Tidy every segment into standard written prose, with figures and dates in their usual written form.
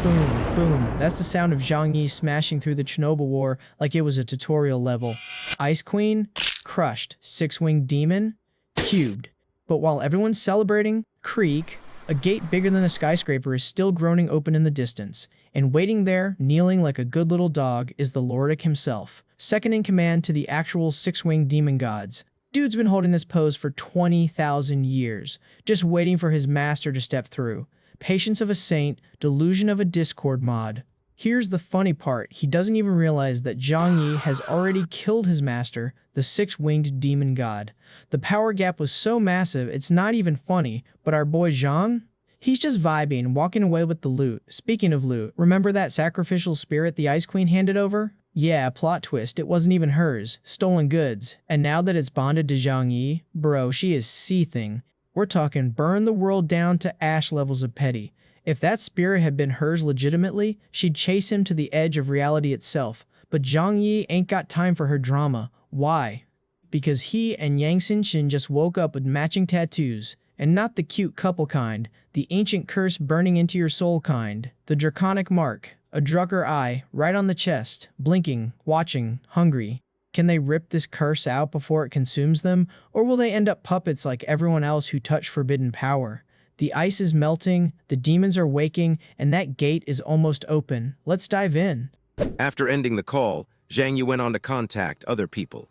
Boom, boom. That's the sound of Zhang Yi smashing through the Chernobyl war like it was a tutorial level. Ice Queen, crushed. Six-winged demon, cubed. But while everyone's celebrating, Creek, a gate bigger than a skyscraper, is still groaning open in the distance. And waiting there, kneeling like a good little dog, is the Lordic himself, second in command to the actual six-winged demon gods. Dude's been holding this pose for 20,000 years, just waiting for his master to step through. Patience of a saint, delusion of a Discord mod. Here's the funny part, he doesn't even realize that Zhang Yi has already killed his master, the six-winged demon god. The power gap was so massive, it's not even funny, but our boy Zhang? He's just vibing, walking away with the loot. Speaking of loot, remember that sacrificial spirit the Ice Queen handed over? Yeah, plot twist, it wasn't even hers. Stolen goods. And now that it's bonded to Zhang Yi, bro, she is seething. We're talking burn the world down to ash levels of petty. If that spirit had been hers legitimately, she'd chase him to the edge of reality itself. But Zhang Yi ain't got time for her drama. Why? Because he and Yang Xinxin just woke up with matching tattoos. And not the cute couple kind, the ancient curse burning into your soul kind. The draconic mark, a drucker eye, right on the chest, blinking, watching, hungry. Can they rip this curse out before it consumes them, or will they end up puppets like everyone else who touch forbidden power? The ice is melting, the demons are waking, and that gate is almost open. Let's dive in. After ending the call, Zhang Yu went on to contact other people.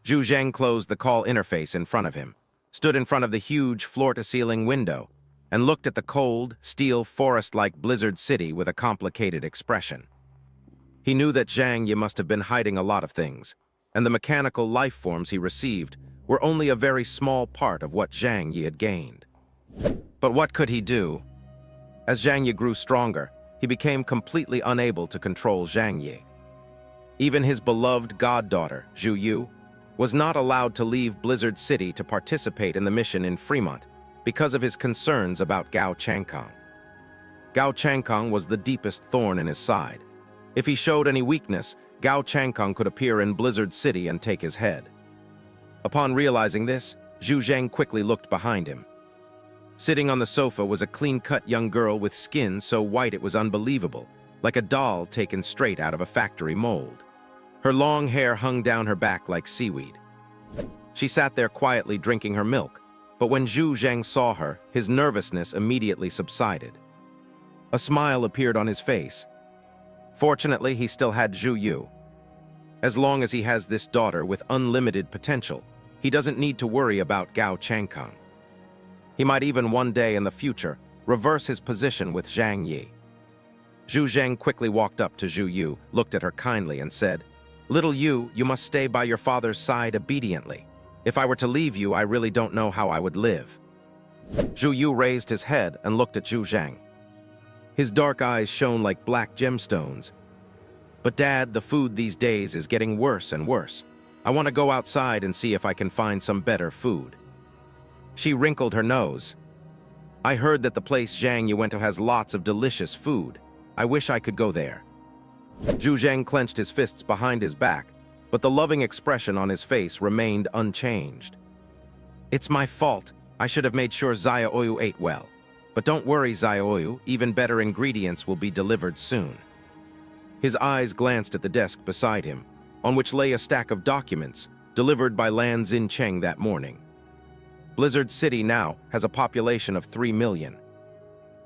Zhu Zhang closed the call interface in front of him, stood in front of the huge floor-to-ceiling window, and looked at the cold, steel, forest-like blizzard city with a complicated expression. He knew that Zhang Yi must have been hiding a lot of things, and the mechanical life forms he received were only a very small part of what Zhang Yi had gained. But what could he do? As Zhang Yi grew stronger, he became completely unable to control Zhang Yi. Even his beloved goddaughter, Zhu Yu, was not allowed to leave Blizzard City to participate in the mission in Fremont because of his concerns about Gao Changkong. Gao Changkong was the deepest thorn in his side. If he showed any weakness, Gao Changkong could appear in Blizzard City and take his head. Upon realizing this, Zhu Zhang quickly looked behind him. Sitting on the sofa was a clean-cut young girl with skin so white it was unbelievable, like a doll taken straight out of a factory mold. Her long hair hung down her back like seaweed. She sat there quietly drinking her milk, but when Zhu Zhang saw her, his nervousness immediately subsided. A smile appeared on his face. Fortunately, he still had Zhu Yu. As long as he has this daughter with unlimited potential, he doesn't need to worry about Gao Changkong. He might even one day in the future reverse his position with Zhang Yi. Zhu Zhang quickly walked up to Zhu Yu, looked at her kindly and said, "Little Yu, you must stay by your father's side obediently. If I were to leave you, I really don't know how I would live." Zhu Yu raised his head and looked at Zhu Zhang. His dark eyes shone like black gemstones. "But Dad, the food these days is getting worse and worse. I want to go outside and see if I can find some better food." She wrinkled her nose. "I heard that the place Zhang you went to has lots of delicious food. I wish I could go there." Zhu Zhang clenched his fists behind his back, but the loving expression on his face remained unchanged. "It's my fault. I should have made sure Xia Oyu ate well. But don't worry, Xia Oyu, even better ingredients will be delivered soon." His eyes glanced at the desk beside him, on which lay a stack of documents delivered by Lan Xincheng that morning. Blizzard City now has a population of 3 million.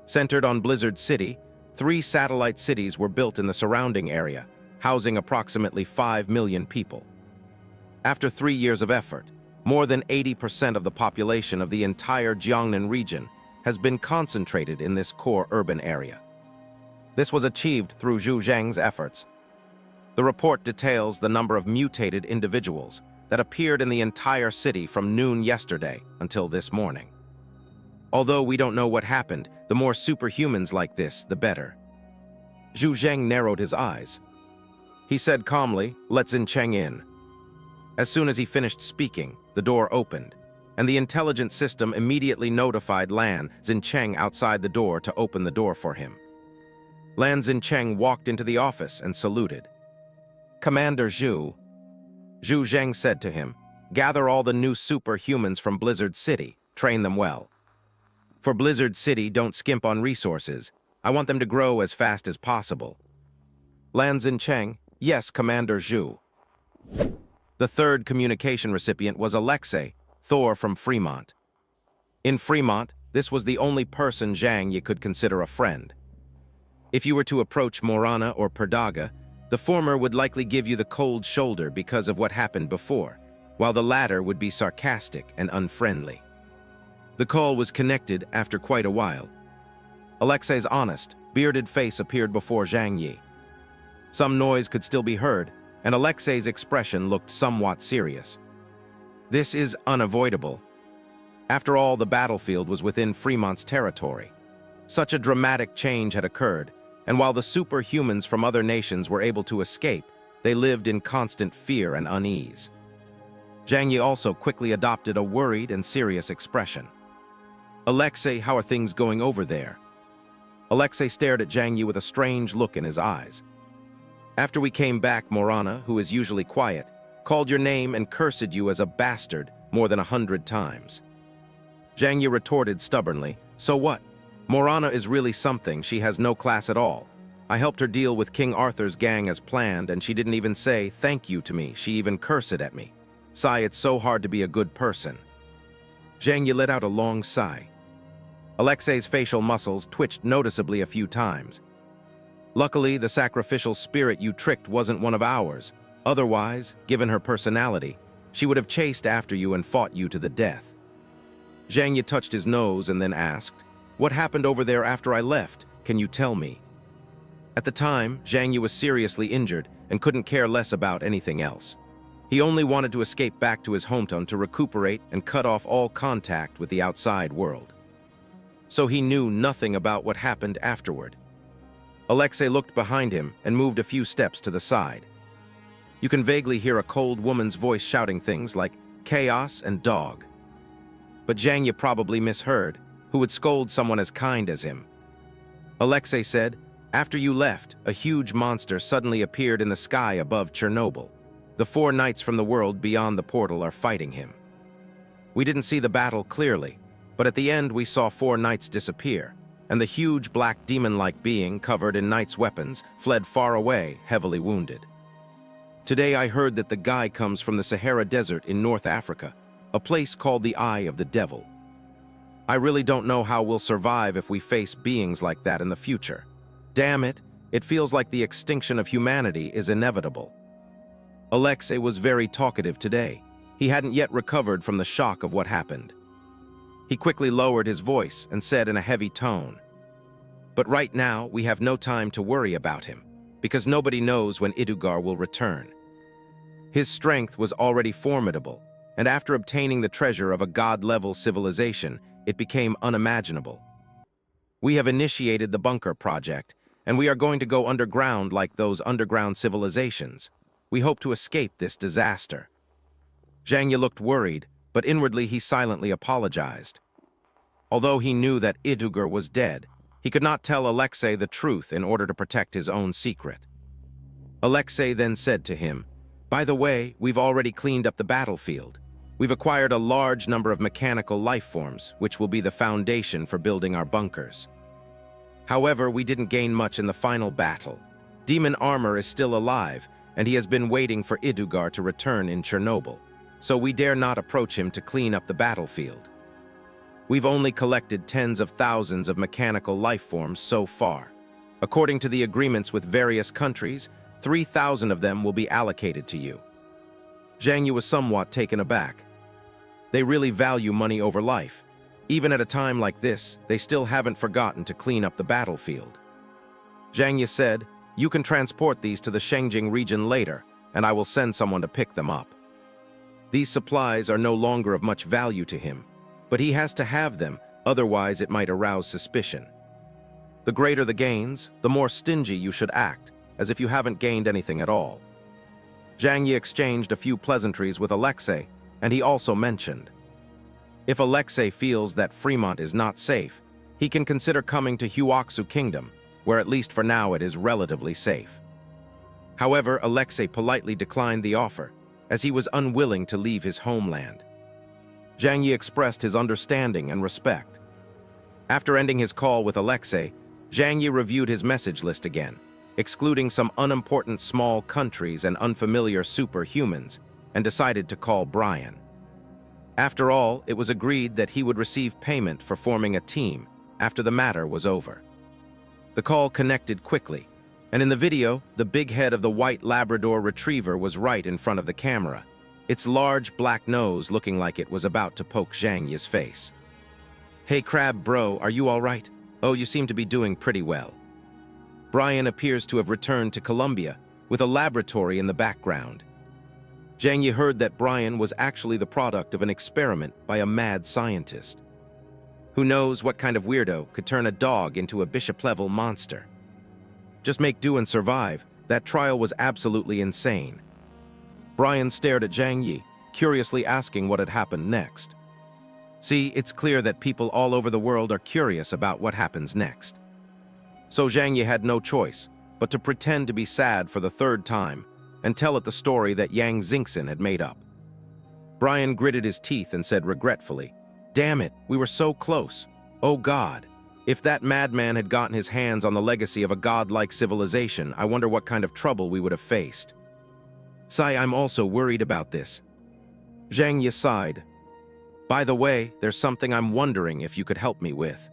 Centered on Blizzard City, 3 satellite cities were built in the surrounding area, housing approximately 5 million people. After 3 years of effort, more than 80% of the population of the entire Jiangnan region has been concentrated in this core urban area. This was achieved through Zhu Zhang's efforts. The report details the number of mutated individuals that appeared in the entire city from noon yesterday until this morning. Although we don't know what happened, the more superhumans like this, the better. Zhu Zhang narrowed his eyes. He said calmly, "Let Xincheng in." As soon as he finished speaking, the door opened, and the intelligence system immediately notified Lan Xincheng outside the door to open the door for him. Lan Xincheng walked into the office and saluted. "Commander Zhu," Zhu Zhang said to him, "gather all the new superhumans from Blizzard City, train them well. For Blizzard City, don't skimp on resources. I want them to grow as fast as possible. Lan Cheng, yes, Commander Zhu. The third communication recipient was Alexei, Thor from Fremont. In Fremont, this was the only person Zhang Yi could consider a friend. If you were to approach Morana or Perdaga, the former would likely give you the cold shoulder because of what happened before, while the latter would be sarcastic and unfriendly. The call was connected after quite a while. Alexei's honest, bearded face appeared before Zhang Yi. Some noise could still be heard, and Alexei's expression looked somewhat serious. This is unavoidable. After all, the battlefield was within Fremont's territory. Such a dramatic change had occurred, and while the superhumans from other nations were able to escape, they lived in constant fear and unease. Zhang Yi also quickly adopted a worried and serious expression. Alexei, how are things going over there? Alexei stared at Zhang Yi with a strange look in his eyes. After we came back, Morana, who is usually quiet, called your name and cursed you as a bastard more than 100 times. Zhang Yi retorted stubbornly, so what? Morana is really something, she has no class at all. I helped her deal with King Arthur's gang as planned, and she didn't even say thank you to me, she even cursed at me. Sigh, it's so hard to be a good person. Zhang Yi let out a long sigh. Alexei's facial muscles twitched noticeably a few times. Luckily, the sacrificial spirit you tricked wasn't one of ours. Otherwise, given her personality, she would have chased after you and fought you to the death. Zhang Yi touched his nose and then asked, what happened over there after I left? Can you tell me? At the time, Zhang Yi was seriously injured and couldn't care less about anything else. He only wanted to escape back to his hometown to recuperate and cut off all contact with the outside world. So he knew nothing about what happened afterward. Alexei looked behind him and moved a few steps to the side. You can vaguely hear a cold woman's voice shouting things like chaos and dog. But Zhang Yi probably misheard, who would scold someone as kind as him. Alexei said, after you left, a huge monster suddenly appeared in the sky above Chernobyl. The 4 knights from the world beyond the portal are fighting him. We didn't see the battle clearly, but at the end we saw 4 knights disappear, and the huge black demon-like being covered in knights' weapons fled far away, heavily wounded. Today I heard that the guy comes from the Sahara Desert in North Africa, a place called the Eye of the Devil. I really don't know how we'll survive if we face beings like that in the future. Damn it, it feels like the extinction of humanity is inevitable. Alexei was very talkative today. He hadn't yet recovered from the shock of what happened. He quickly lowered his voice and said in a heavy tone, but right now we have no time to worry about him, because nobody knows when Idugar will return. His strength was already formidable, and after obtaining the treasure of a god-level civilization, it became unimaginable. We have initiated the bunker project, and we are going to go underground like those underground civilizations. We hope to escape this disaster. Zhang Yi looked worried, but inwardly he silently apologized. Although he knew that Idugar was dead, he could not tell Alexei the truth in order to protect his own secret. Alexei then said to him, by the way, we've already cleaned up the battlefield. We've acquired a large number of mechanical life forms, which will be the foundation for building our bunkers. However, we didn't gain much in the final battle. Demon Armor is still alive, and he has been waiting for Idugar to return in Chernobyl, so we dare not approach him to clean up the battlefield. We've only collected tens of thousands of mechanical life forms so far. According to the agreements with various countries, 3,000 of them will be allocated to you. Zhang Yi was somewhat taken aback. They really value money over life. Even at a time like this, they still haven't forgotten to clean up the battlefield. Zhang Yi said, you can transport these to the Shengjing region later, and I will send someone to pick them up. These supplies are no longer of much value to him, but he has to have them, otherwise it might arouse suspicion. The greater the gains, the more stingy you should act, as if you haven't gained anything at all. Zhang Yi exchanged a few pleasantries with Alexei, and he also mentioned, if Alexei feels that Fremont is not safe, he can consider coming to Huoxu Kingdom, where at least for now it is relatively safe. However, Alexei politely declined the offer, as he was unwilling to leave his homeland. Zhang Yi expressed his understanding and respect. After ending his call with Alexei, Zhang Yi reviewed his message list again, excluding some unimportant small countries and unfamiliar superhumans, and decided to call Brian. After all, it was agreed that he would receive payment for forming a team after the matter was over. The call connected quickly, and in the video, the big head of the white Labrador retriever was right in front of the camera, its large black nose looking like it was about to poke Zhang Yi's face. "Hey Crab bro, are you all right? Oh, you seem to be doing pretty well." Brian appears to have returned to Colombia, with a laboratory in the background. Zhang Yi heard that Brian was actually the product of an experiment by a mad scientist. Who knows what kind of weirdo could turn a dog into a bishop-level monster? Just make do and survive. That trial was absolutely insane. Brian stared at Zhang Yi, curiously asking what had happened next. See, it's clear that people all over the world are curious about what happens next. So Zhang Yi had no choice but to pretend to be sad for the third time and tell it the story that Yang Xingxin had made up. Brian gritted his teeth and said regretfully, "Damn it, we were so close. Oh God, if that madman had gotten his hands on the legacy of a godlike civilization, I wonder what kind of trouble we would have faced." "Sai, I'm also worried about this." Zhang Yi sighed. "By the way, there's something I'm wondering if you could help me with."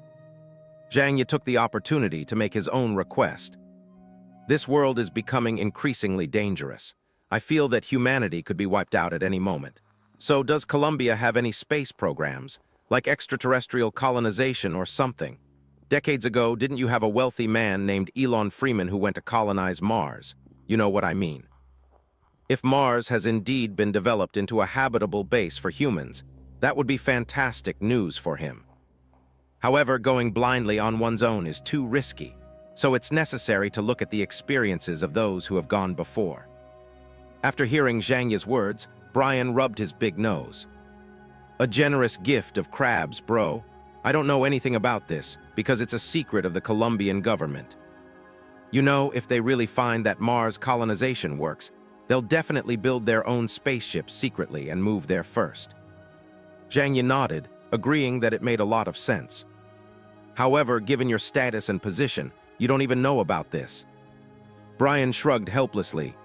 Zhang Yi took the opportunity to make his own request. "This world is becoming increasingly dangerous. I feel that humanity could be wiped out at any moment. So does Colombia have any space programs, like extraterrestrial colonization or something? Decades ago, didn't you have a wealthy man named Elon Freeman who went to colonize Mars? You know what I mean. If Mars has indeed been developed into a habitable base for humans, that would be fantastic news for him. However, going blindly on one's own is too risky, so it's necessary to look at the experiences of those who have gone before." After hearing Zhang Yi's words, Brian rubbed his big nose. "A generous gift of crabs, bro. I don't know anything about this, because it's a secret of the Colombian government. You know, if they really find that Mars colonization works, they'll definitely build their own spaceships secretly and move there first." Zhang Yi nodded, agreeing that it made a lot of sense. "However, given your status and position, you don't even know about this." Brian shrugged helplessly.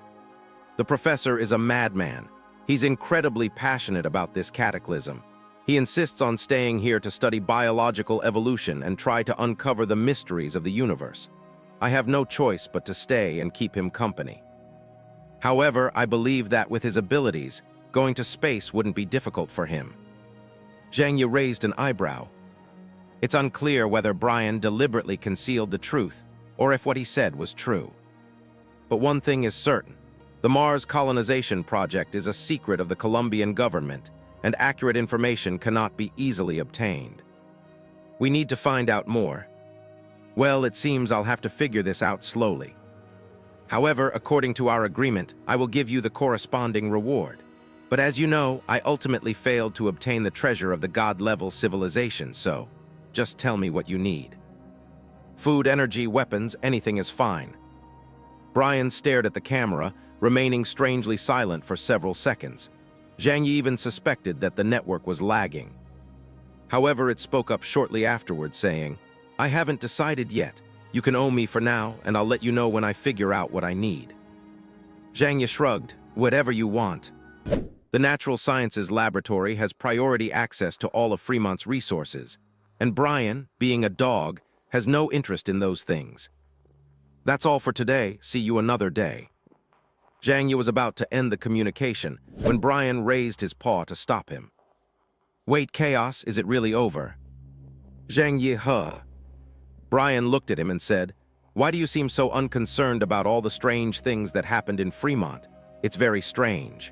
"The professor is a madman. He's incredibly passionate about this cataclysm. He insists on staying here to study biological evolution and try to uncover the mysteries of the universe. I have no choice but to stay and keep him company. However, I believe that with his abilities, going to space wouldn't be difficult for him." Zhang Yi raised an eyebrow. It's unclear whether Brian deliberately concealed the truth or if what he said was true. But one thing is certain. The Mars colonization project is a secret of the Colombian government, and accurate information cannot be easily obtained. We need to find out more. Well, it seems I'll have to figure this out slowly. However, according to our agreement, I will give you the corresponding reward. But as you know, I ultimately failed to obtain the treasure of the god-level civilization, so just tell me what you need. Food, energy, weapons, anything is fine." Brian stared at the camera, remaining strangely silent for several seconds. Zhang Yi even suspected that the network was lagging. However, it spoke up shortly afterwards, saying, "I haven't decided yet. You can owe me for now, and I'll let you know when I figure out what I need." Zhang Yi shrugged. "Whatever you want." The Natural Sciences Laboratory has priority access to all of Fremont's resources, and Brian, being a dog, has no interest in those things. That's all for today. See you another day. Zhang Yi was about to end the communication when Brian raised his paw to stop him. "Wait, Chaos, is it really over?" Zhang Yi, Brian looked at him and said, "Why do you seem so unconcerned about all the strange things that happened in Fremont? It's very strange."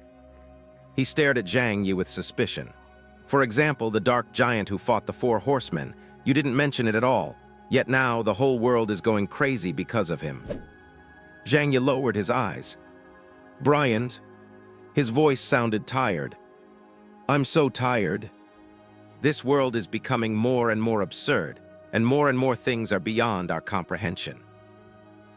He stared at Zhang Yi with suspicion. "For example, the dark giant who fought the 4 horsemen. You didn't mention it at all, yet now the whole world is going crazy because of him." Zhang Yi lowered his eyes. "Brian," his voice sounded tired. "I'm so tired. This world is becoming more and more absurd, and more things are beyond our comprehension.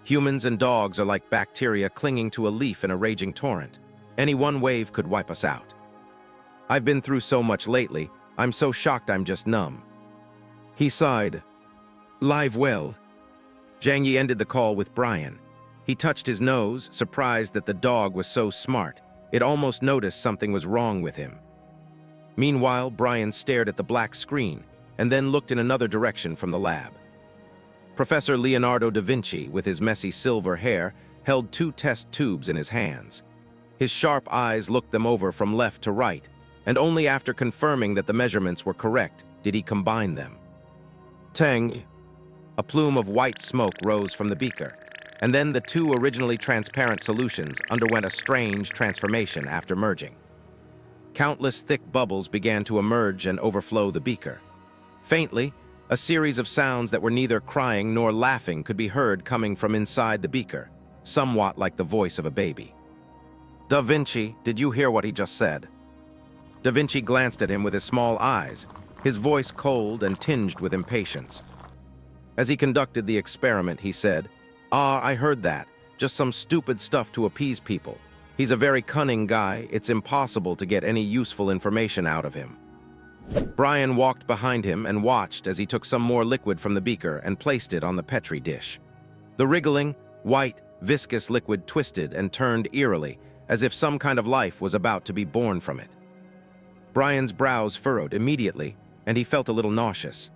Humans and dogs are like bacteria clinging to a leaf in a raging torrent. Any one wave could wipe us out. I've been through so much lately, I'm so shocked I'm just numb." He sighed. "Live well. Zhang Yi ended the call with Brian. He touched his nose, surprised that the dog was so smart. It almost noticed something was wrong with him. Meanwhile, Brian stared at the black screen and then looked in another direction from the lab. Professor Leonardo da Vinci, with his messy silver hair, held 2 test tubes in his hands. His sharp eyes looked them over from left to right, and only after confirming that the measurements were correct did he combine them. Tang! A plume of white smoke rose from the beaker, and then the 2 originally transparent solutions underwent a strange transformation after merging. Countless thick bubbles began to emerge and overflow the beaker. Faintly, a series of sounds that were neither crying nor laughing could be heard coming from inside the beaker, somewhat like the voice of a baby. Da Vinci, did you hear what he just said? Da Vinci glanced at him with his small eyes, his voice cold and tinged with impatience. As he conducted the experiment, he said, "Ah, I heard that. Just some stupid stuff to appease people. He's a very cunning guy. It's impossible to get any useful information out of him." Brian walked behind him and watched as he took some more liquid from the beaker and placed it on the Petri dish. The wriggling, white, viscous liquid twisted and turned eerily, as if some kind of life was about to be born from it. Brian's brows furrowed immediately, and he felt a little nauseous.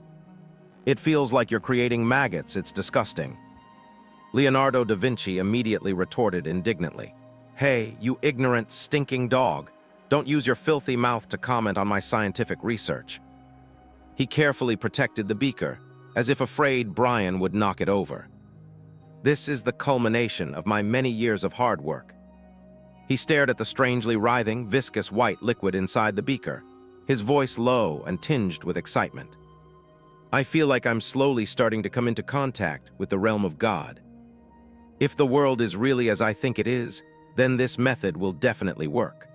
"It feels like you're creating maggots. It's disgusting." Leonardo da Vinci immediately retorted indignantly. "Hey, you ignorant, stinking dog. Don't use your filthy mouth to comment on my scientific research." He carefully protected the beaker, as if afraid Brian would knock it over. "This is the culmination of my many years of hard work." He stared at the strangely writhing, viscous white liquid inside the beaker, his voice low and tinged with excitement. "I feel like I'm slowly starting to come into contact with the realm of God. If the world is really as I think it is, then this method will definitely work.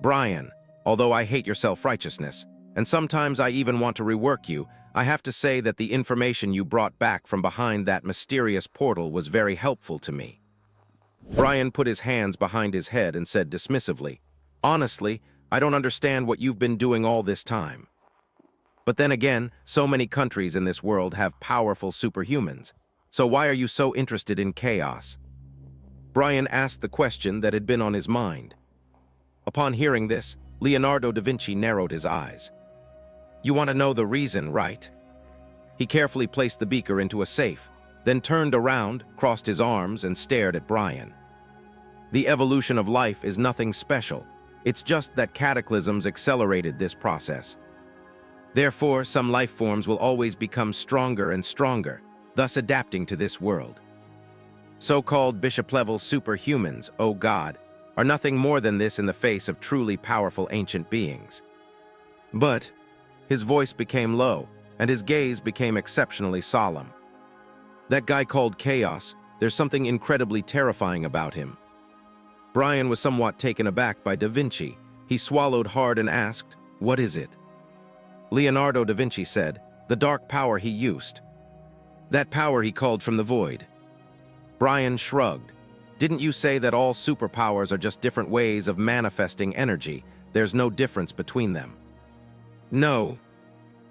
Brian, although I hate your self-righteousness, and sometimes I even want to rework you, I have to say that the information you brought back from behind that mysterious portal was very helpful to me." Brian put his hands behind his head and said dismissively, "Honestly, I don't understand what you've been doing all this time. But then again, so many countries in this world have powerful superhumans. So why are you so interested in chaos?" Brian asked the question that had been on his mind. Upon hearing this, Leonardo da Vinci narrowed his eyes. "You want to know the reason, right?" He carefully placed the beaker into a safe, then turned around, crossed his arms, and stared at Brian. "The evolution of life is nothing special. It's just that cataclysms accelerated this process. Therefore, some life forms will always become stronger and stronger, thus adapting to this world. So-called bishop-level superhumans, oh God, are nothing more than this in the face of truly powerful ancient beings." But his voice became low, and his gaze became exceptionally solemn. "That guy called Chaos, there's something incredibly terrifying about him." Brian was somewhat taken aback by Da Vinci. He swallowed hard and asked, "What is it?" Leonardo da Vinci said, "The dark power he used. That power he called from the void." Brian shrugged. "Didn't you say that all superpowers are just different ways of manifesting energy? There's no difference between them." "No,"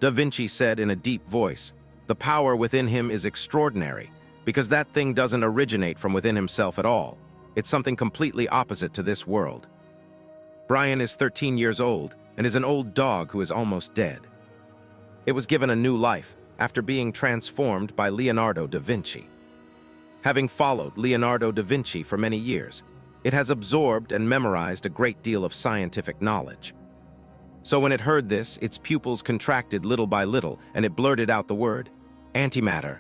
Da Vinci said in a deep voice. "The power within him is extraordinary, because that thing doesn't originate from within himself at all. It's something completely opposite to this world. Brian is 13 years old and is an old dog who is almost dead. It was given a new life after being transformed by Leonardo da Vinci. Having followed Leonardo da Vinci for many years, it has absorbed and memorized a great deal of scientific knowledge. So when it heard this, its pupils contracted little by little, and it blurted out the word, antimatter.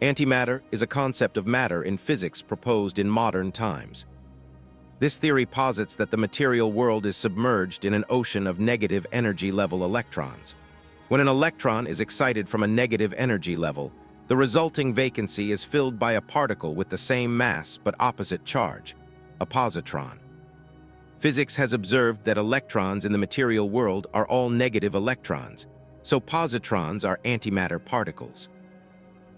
Antimatter is a concept of matter in physics proposed in modern times. This theory posits that the material world is submerged in an ocean of negative energy level electrons. When an electron is excited from a negative energy level, the resulting vacancy is filled by a particle with the same mass but opposite charge, a positron. Physics has observed that electrons in the material world are all negative electrons, so positrons are antimatter particles.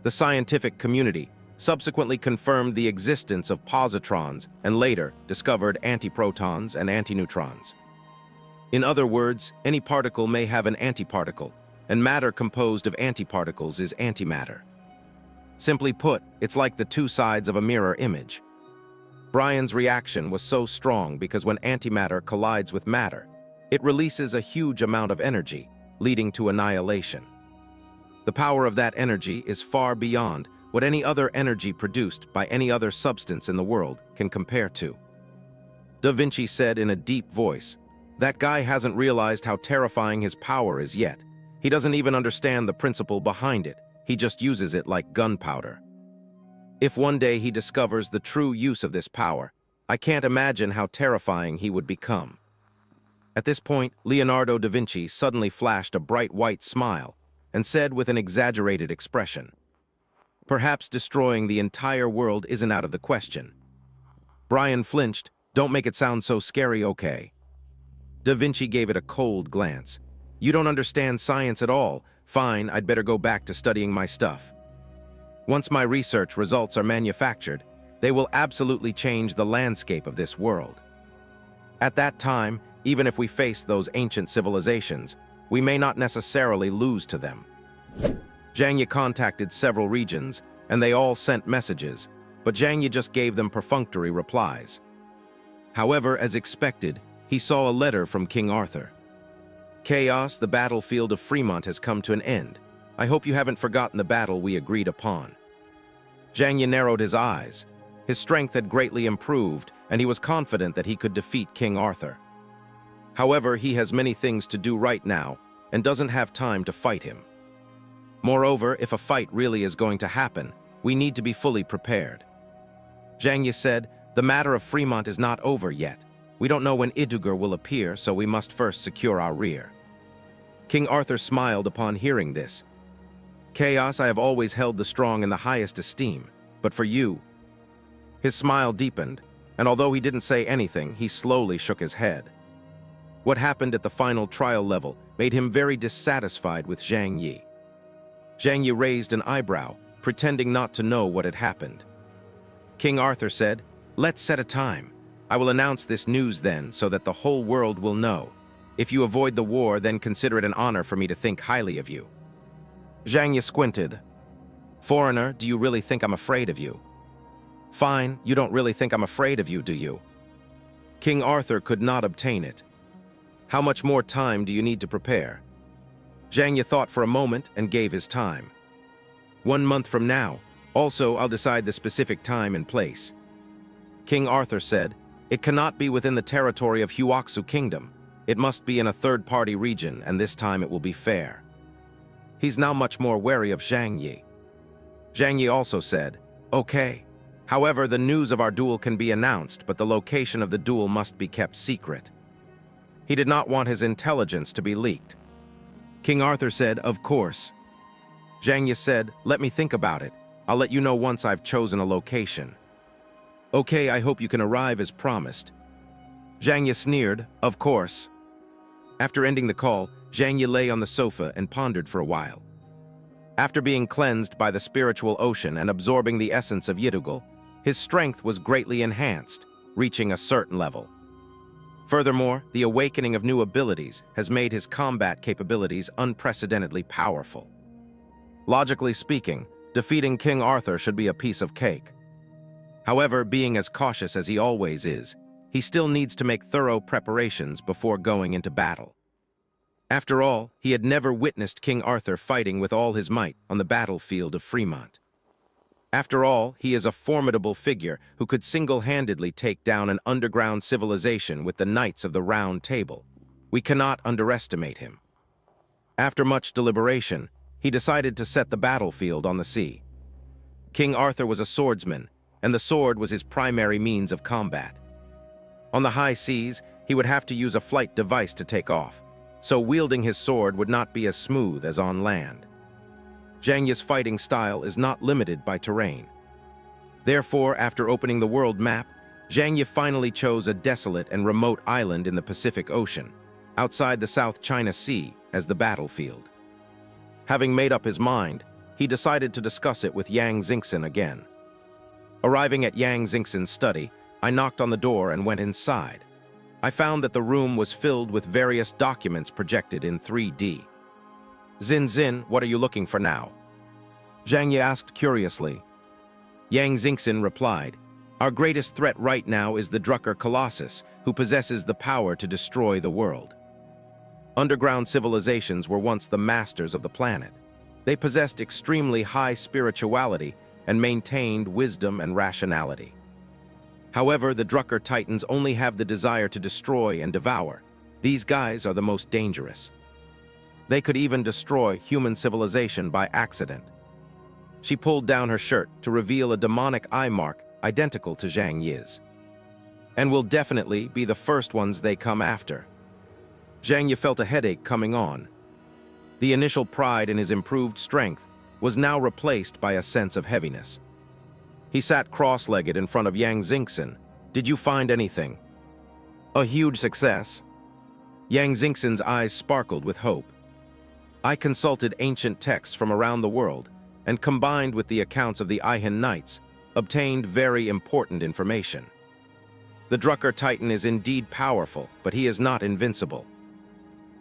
The scientific community subsequently confirmed the existence of positrons and later discovered antiprotons and antineutrons. In other words, any particle may have an antiparticle, and matter composed of antiparticles is antimatter. Simply put, it's like the two sides of a mirror image. Brian's reaction was so strong because when antimatter collides with matter, it releases a huge amount of energy, leading to annihilation. The power of that energy is far beyond what any other energy produced by any other substance in the world can compare to. Da Vinci said in a deep voice, "That guy hasn't realized how terrifying his power is yet. He doesn't even understand the principle behind it. He just uses it like gunpowder. If one day he discovers the true use of this power, I can't imagine how terrifying he would become." At this point, Leonardo da Vinci suddenly flashed a bright white smile and said with an exaggerated expression, "Perhaps destroying the entire world isn't out of the question." Brian flinched. "Don't make it sound so scary, okay?" Da Vinci gave it a cold glance. "You don't understand science at all. Fine, I'd better go back to studying my stuff. Once my research results are manufactured, they will absolutely change the landscape of this world. At that time, even if we face those ancient civilizations, we may not necessarily lose to them." Zhang Yi contacted several regions, and they all sent messages, but Zhang Yi just gave them perfunctory replies. However, as expected, he saw a letter from King Arthur. "Chaos, the battlefield of Fremont has come to an end. I hope you haven't forgotten the battle we agreed upon." Zhang Yi narrowed his eyes. His strength had greatly improved, and he was confident that he could defeat King Arthur. However, he has many things to do right now and doesn't have time to fight him. Moreover, if a fight really is going to happen, we need to be fully prepared. Zhang Yi said, "The matter of Fremont is not over yet. We don't know when Idugar will appear, so we must first secure our rear." King Arthur smiled upon hearing this. "Chaos, I have always held the strong in the highest esteem, but for you..." His smile deepened, and although he didn't say anything, he slowly shook his head. What happened at the final trial level made him very dissatisfied with Zhang Yi. Zhang Yi raised an eyebrow, pretending not to know what had happened. King Arthur said, "Let's set a time. I will announce this news then, so that the whole world will know. If you avoid the war, then consider it an honor for me to think highly of you." Zhang Yi squinted. "Foreigner, do you really think I'm afraid of you?" "Fine, you don't really think I'm afraid of you, do you?" King Arthur could not obtain it. "How much more time do you need to prepare?" Zhang Yi thought for a moment and gave his time. 1 month from now. Also, I'll decide the specific time and place." King Arthur said, "It cannot be within the territory of Huoxu Kingdom. It must be in a third-party region, and this time it will be fair." He's now much more wary of Zhang Yi. Zhang Yi also said, "Okay. However, the news of our duel can be announced, but the location of the duel must be kept secret." He did not want his intelligence to be leaked. King Arthur said, "Of course." Zhang Yi said, "Let me think about it. I'll let you know once I've chosen a location." "Okay, I hope you can arrive as promised." Zhang Yi sneered, "Of course." After ending the call, Zhang Yi lay on the sofa and pondered for a while. After being cleansed by the spiritual ocean and absorbing the essence of Yidugal, his strength was greatly enhanced, reaching a certain level. Furthermore, the awakening of new abilities has made his combat capabilities unprecedentedly powerful. Logically speaking, defeating King Arthur should be a piece of cake. However, being as cautious as he always is, he still needs to make thorough preparations before going into battle. After all, he had never witnessed King Arthur fighting with all his might on the battlefield of Fremont. After all, he is a formidable figure who could single-handedly take down an underground civilization with the Knights of the Round Table. We cannot underestimate him. After much deliberation, he decided to set the battlefield on the sea. King Arthur was a swordsman, and the sword was his primary means of combat. On the high seas, he would have to use a flight device to take off, so wielding his sword would not be as smooth as on land. Zhang Yi's fighting style is not limited by terrain. Therefore, after opening the world map, Zhang Yi finally chose a desolate and remote island in the Pacific Ocean, outside the South China Sea, as the battlefield. Having made up his mind, he decided to discuss it with Yang Xingxin again. Arriving at Yang Xingxin's study, I knocked on the door and went inside. I found that the room was filled with various documents projected in 3D. "Xin Xin, what are you looking for now?" Zhang Yi asked curiously. Yang Xingxin replied, "Our greatest threat right now is the Drucker Colossus, who possesses the power to destroy the world." Underground civilizations were once the masters of the planet. They possessed extremely high spirituality and maintained wisdom and rationality. However, the Drucker Titans only have the desire to destroy and devour. These guys are the most dangerous. They could even destroy human civilization by accident. She pulled down her shirt to reveal a demonic eye mark identical to Zhang Yi's, and will definitely be the first ones they come after. Zhang Yi felt a headache coming on. The initial pride in his improved strength was now replaced by a sense of heaviness. He sat cross-legged in front of Yang Xingxin. "Did you find anything?" "A huge success." Yang Xingxin's eyes sparkled with hope. "I consulted ancient texts from around the world, and combined with the accounts of the Aihin Knights, obtained very important information. The Drucker Titan is indeed powerful, but he is not invincible."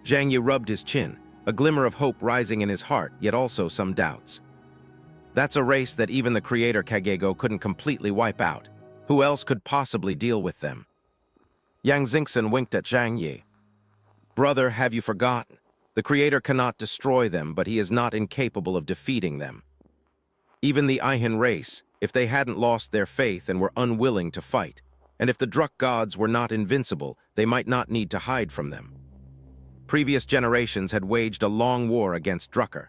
Zhang Yi rubbed his chin, a glimmer of hope rising in his heart, yet also some doubts. That's a race that even the creator Kagego couldn't completely wipe out. Who else could possibly deal with them? Yang Xingxin winked at Zhang Yi. "Brother, have you forgotten? The creator cannot destroy them, but he is not incapable of defeating them. Even the Aihin race, if they hadn't lost their faith and were unwilling to fight, and if the Druk gods were not invincible, they might not need to hide from them. Previous generations had waged a long war against Drucker.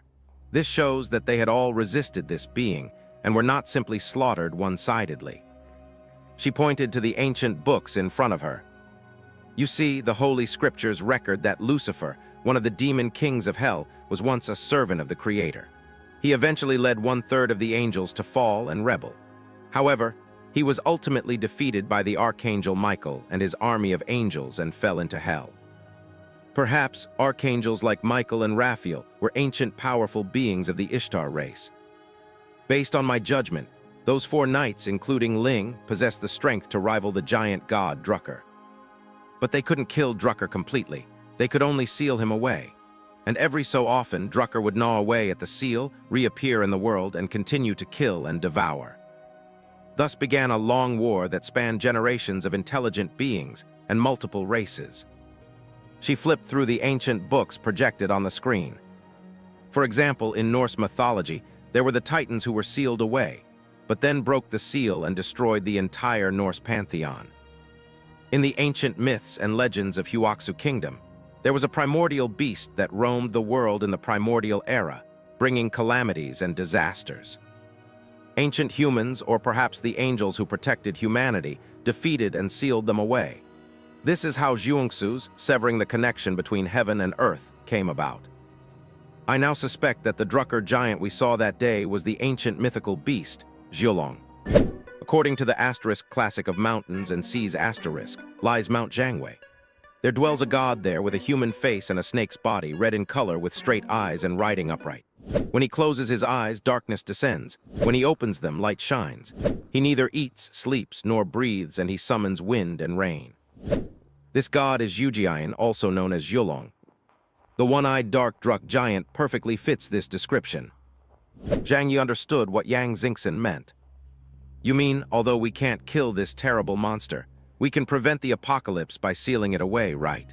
This shows that they had all resisted this being, and were not simply slaughtered one-sidedly." She pointed to the ancient books in front of her. "You see, the Holy Scriptures record that Lucifer, one of the demon kings of hell, was once a servant of the Creator. He eventually led 1/3 of the angels to fall and rebel. However, he was ultimately defeated by the Archangel Michael and his army of angels and fell into hell. Perhaps archangels like Michael and Raphael were ancient powerful beings of the Ishtar race. Based on my judgment, those 4 knights, including Ling, possessed the strength to rival the giant god Drucker. But they couldn't kill Drucker completely. They could only seal him away. And every so often, Drucker would gnaw away at the seal, reappear in the world, and continue to kill and devour. Thus began a long war that spanned generations of intelligent beings and multiple races." She flipped through the ancient books projected on the screen. For example, in Norse mythology, there were the Titans who were sealed away, but then broke the seal and destroyed the entire Norse pantheon. In the ancient myths and legends of Huaxu Kingdom, there was a primordial beast that roamed the world in the primordial era, bringing calamities and disasters. Ancient humans, or perhaps the angels who protected humanity, defeated and sealed them away. This is how Zhuangsu's severing the connection between heaven and earth came about. I now suspect that the Drucker giant we saw that day was the ancient mythical beast, Zhulong. According to the asterisk classic of mountains and seas asterisk, lies Mount Jiangwei. There dwells a god there with a human face and a snake's body, red in color with straight eyes and riding upright. When he closes his eyes, darkness descends. When he opens them, light shines. He neither eats, sleeps, nor breathes, and he summons wind and rain. This god is Yujian, also known as Zhulong. The one-eyed dark Druk giant perfectly fits this description. Zhang Yi understood what Yang Xingxin meant. "You mean, although we can't kill this terrible monster, we can prevent the apocalypse by sealing it away, right?"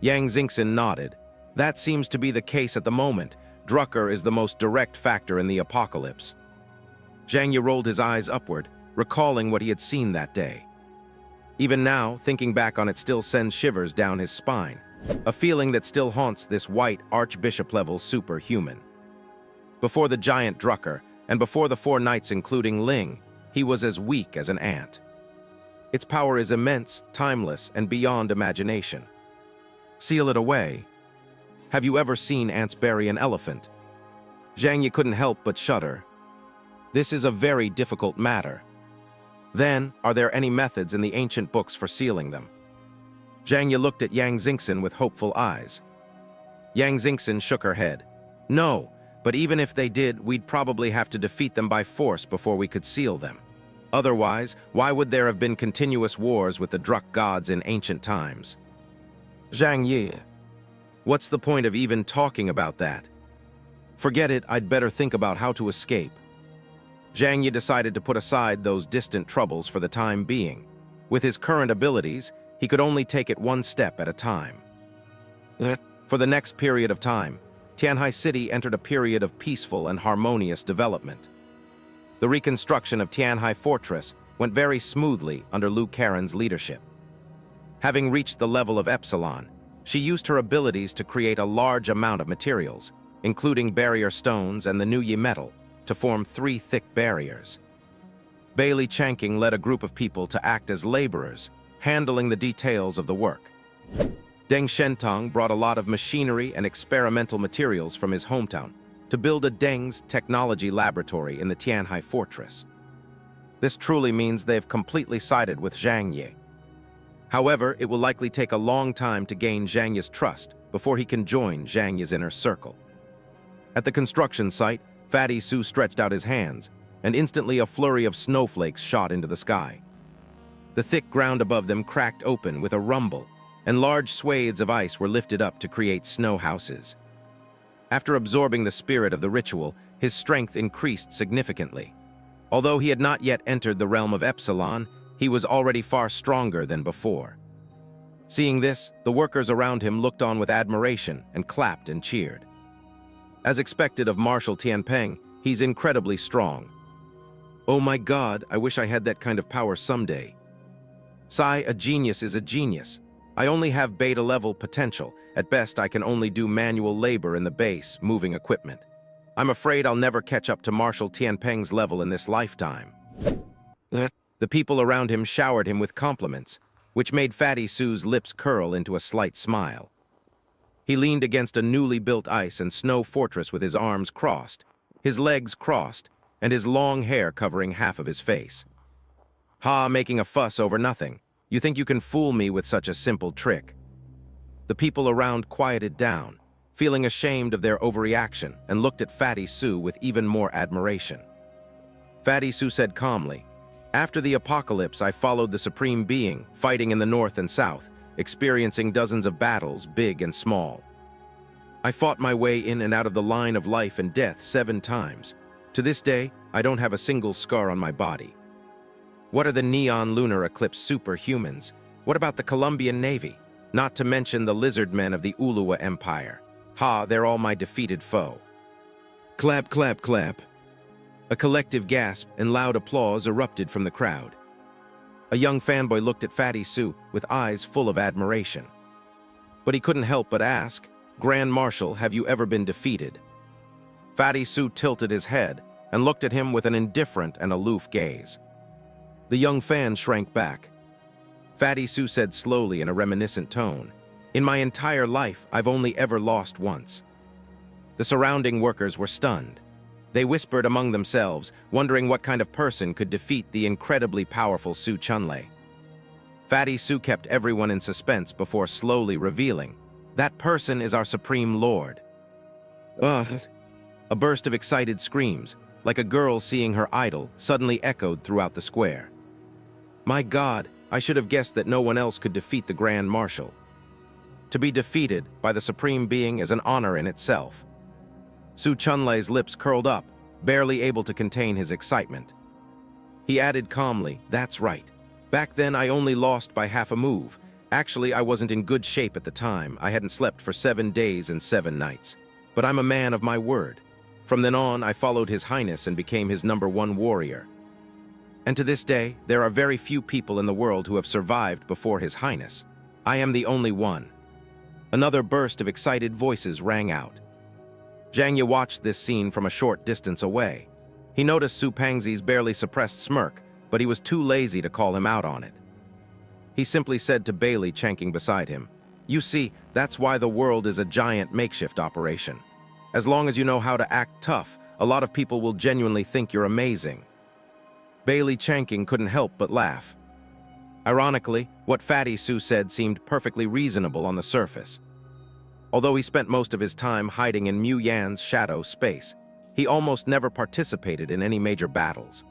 Yang Xingxin nodded. "That seems to be the case at the moment. Drucker is the most direct factor in the apocalypse." Zhang Yi rolled his eyes upward, recalling what he had seen that day. Even now, thinking back on it still sends shivers down his spine, a feeling that still haunts this white archbishop-level superhuman. Before the giant Drucker, and before the 4 knights including Ling, he was as weak as an ant. Its power is immense, timeless, and beyond imagination. Seal it away. Have you ever seen ants bury an elephant? Zhang Yi couldn't help but shudder. This is a very difficult matter. Then, are there any methods in the ancient books for sealing them? Zhang Yi looked at Yang Xingxin with hopeful eyes. Yang Xingxin shook her head. "No, but even if they did, we'd probably have to defeat them by force before we could seal them. Otherwise, why would there have been continuous wars with the Druk gods in ancient times?" "Zhang Yi, what's the point of even talking about that?" Forget it, I'd better think about how to escape. Zhang Yi decided to put aside those distant troubles for the time being. With his current abilities, he could only take it one step at a time. For the next period of time, Tianhai City entered a period of peaceful and harmonious development. The reconstruction of Tianhai Fortress went very smoothly under Lu Karen's leadership. Having reached the level of Epsilon, she used her abilities to create a large amount of materials, including barrier stones and the new Yi metal, to form 3 thick barriers. Bailey Chanking led a group of people to act as laborers, handling the details of the work. Deng Shentong brought a lot of machinery and experimental materials from his hometown to build a Deng's technology laboratory in the Tianhai Fortress. This truly means they've completely sided with Zhang Yi. However, it will likely take a long time to gain Zhang Yi's trust before he can join Zhang Yi's inner circle. At the construction site, Fatty Su stretched out his hands, and instantly a flurry of snowflakes shot into the sky. The thick ground above them cracked open with a rumble, and large swathes of ice were lifted up to create snow houses. After absorbing the spirit of the ritual, his strength increased significantly. Although he had not yet entered the realm of Epsilon, he was already far stronger than before. Seeing this, the workers around him looked on with admiration and clapped and cheered. As expected of Marshal Tianpeng, he's incredibly strong. Oh my God, I wish I had that kind of power someday. Sai, a genius is a genius. I only have beta-level potential. At best, I can only do manual labor in the base, moving equipment. I'm afraid I'll never catch up to Marshal Tianpeng's level in this lifetime. The people around him showered him with compliments, which made Fatty Su's lips curl into a slight smile. He leaned against a newly built ice and snow fortress with his arms crossed, his legs crossed, and his long hair covering half of his face. Ha, making a fuss over nothing. You think you can fool me with such a simple trick? The people around quieted down, feeling ashamed of their overreaction, and looked at Fatty Su with even more admiration. Fatty Su said calmly, "After the apocalypse, I followed the Supreme Being, fighting in the north and south, experiencing dozens of battles, big and small. I fought my way in and out of the line of life and death 7 times. To this day, I don't have a single scar on my body. What are the neon lunar eclipse superhumans? What about the Colombian Navy? Not to mention the lizard men of the Ulua Empire. Ha, they're all my defeated foe." Clap, clap, clap. A collective gasp and loud applause erupted from the crowd. A young fanboy looked at Fatty Su with eyes full of admiration. But he couldn't help but ask, "Grand Marshal, have you ever been defeated?" Fatty Su tilted his head and looked at him with an indifferent and aloof gaze. The young fan shrank back. Fatty Su said slowly in a reminiscent tone, "In my entire life, I've only ever lost once." The surrounding workers were stunned. They whispered among themselves, wondering what kind of person could defeat the incredibly powerful Su Chunlei. Fatty Su kept everyone in suspense before slowly revealing, "That person is our Supreme Lord." Ugh! A burst of excited screams, like a girl seeing her idol, suddenly echoed throughout the square. My God, I should have guessed that no one else could defeat the Grand Marshal. To be defeated by the Supreme Being is an honor in itself. Su Chunlei's lips curled up, barely able to contain his excitement. He added calmly, "That's right. Back then I only lost by half a move. Actually, I wasn't in good shape at the time. I hadn't slept for 7 days and 7 nights. But I'm a man of my word. From then on, I followed His Highness and became his #1 warrior. And to this day, there are very few people in the world who have survived before His Highness. I am the only one." Another burst of excited voices rang out. Zhang Yi watched this scene from a short distance away. He noticed Su Pangzi's barely suppressed smirk, but he was too lazy to call him out on it. He simply said to Bailey Chanking beside him, "You see, that's why the world is a giant makeshift operation. As long as you know how to act tough, a lot of people will genuinely think you're amazing." Bailey Chanking couldn't help but laugh. Ironically, what Fatty Su said seemed perfectly reasonable on the surface. Although he spent most of his time hiding in Mu Yan's shadow space, he almost never participated in any major battles.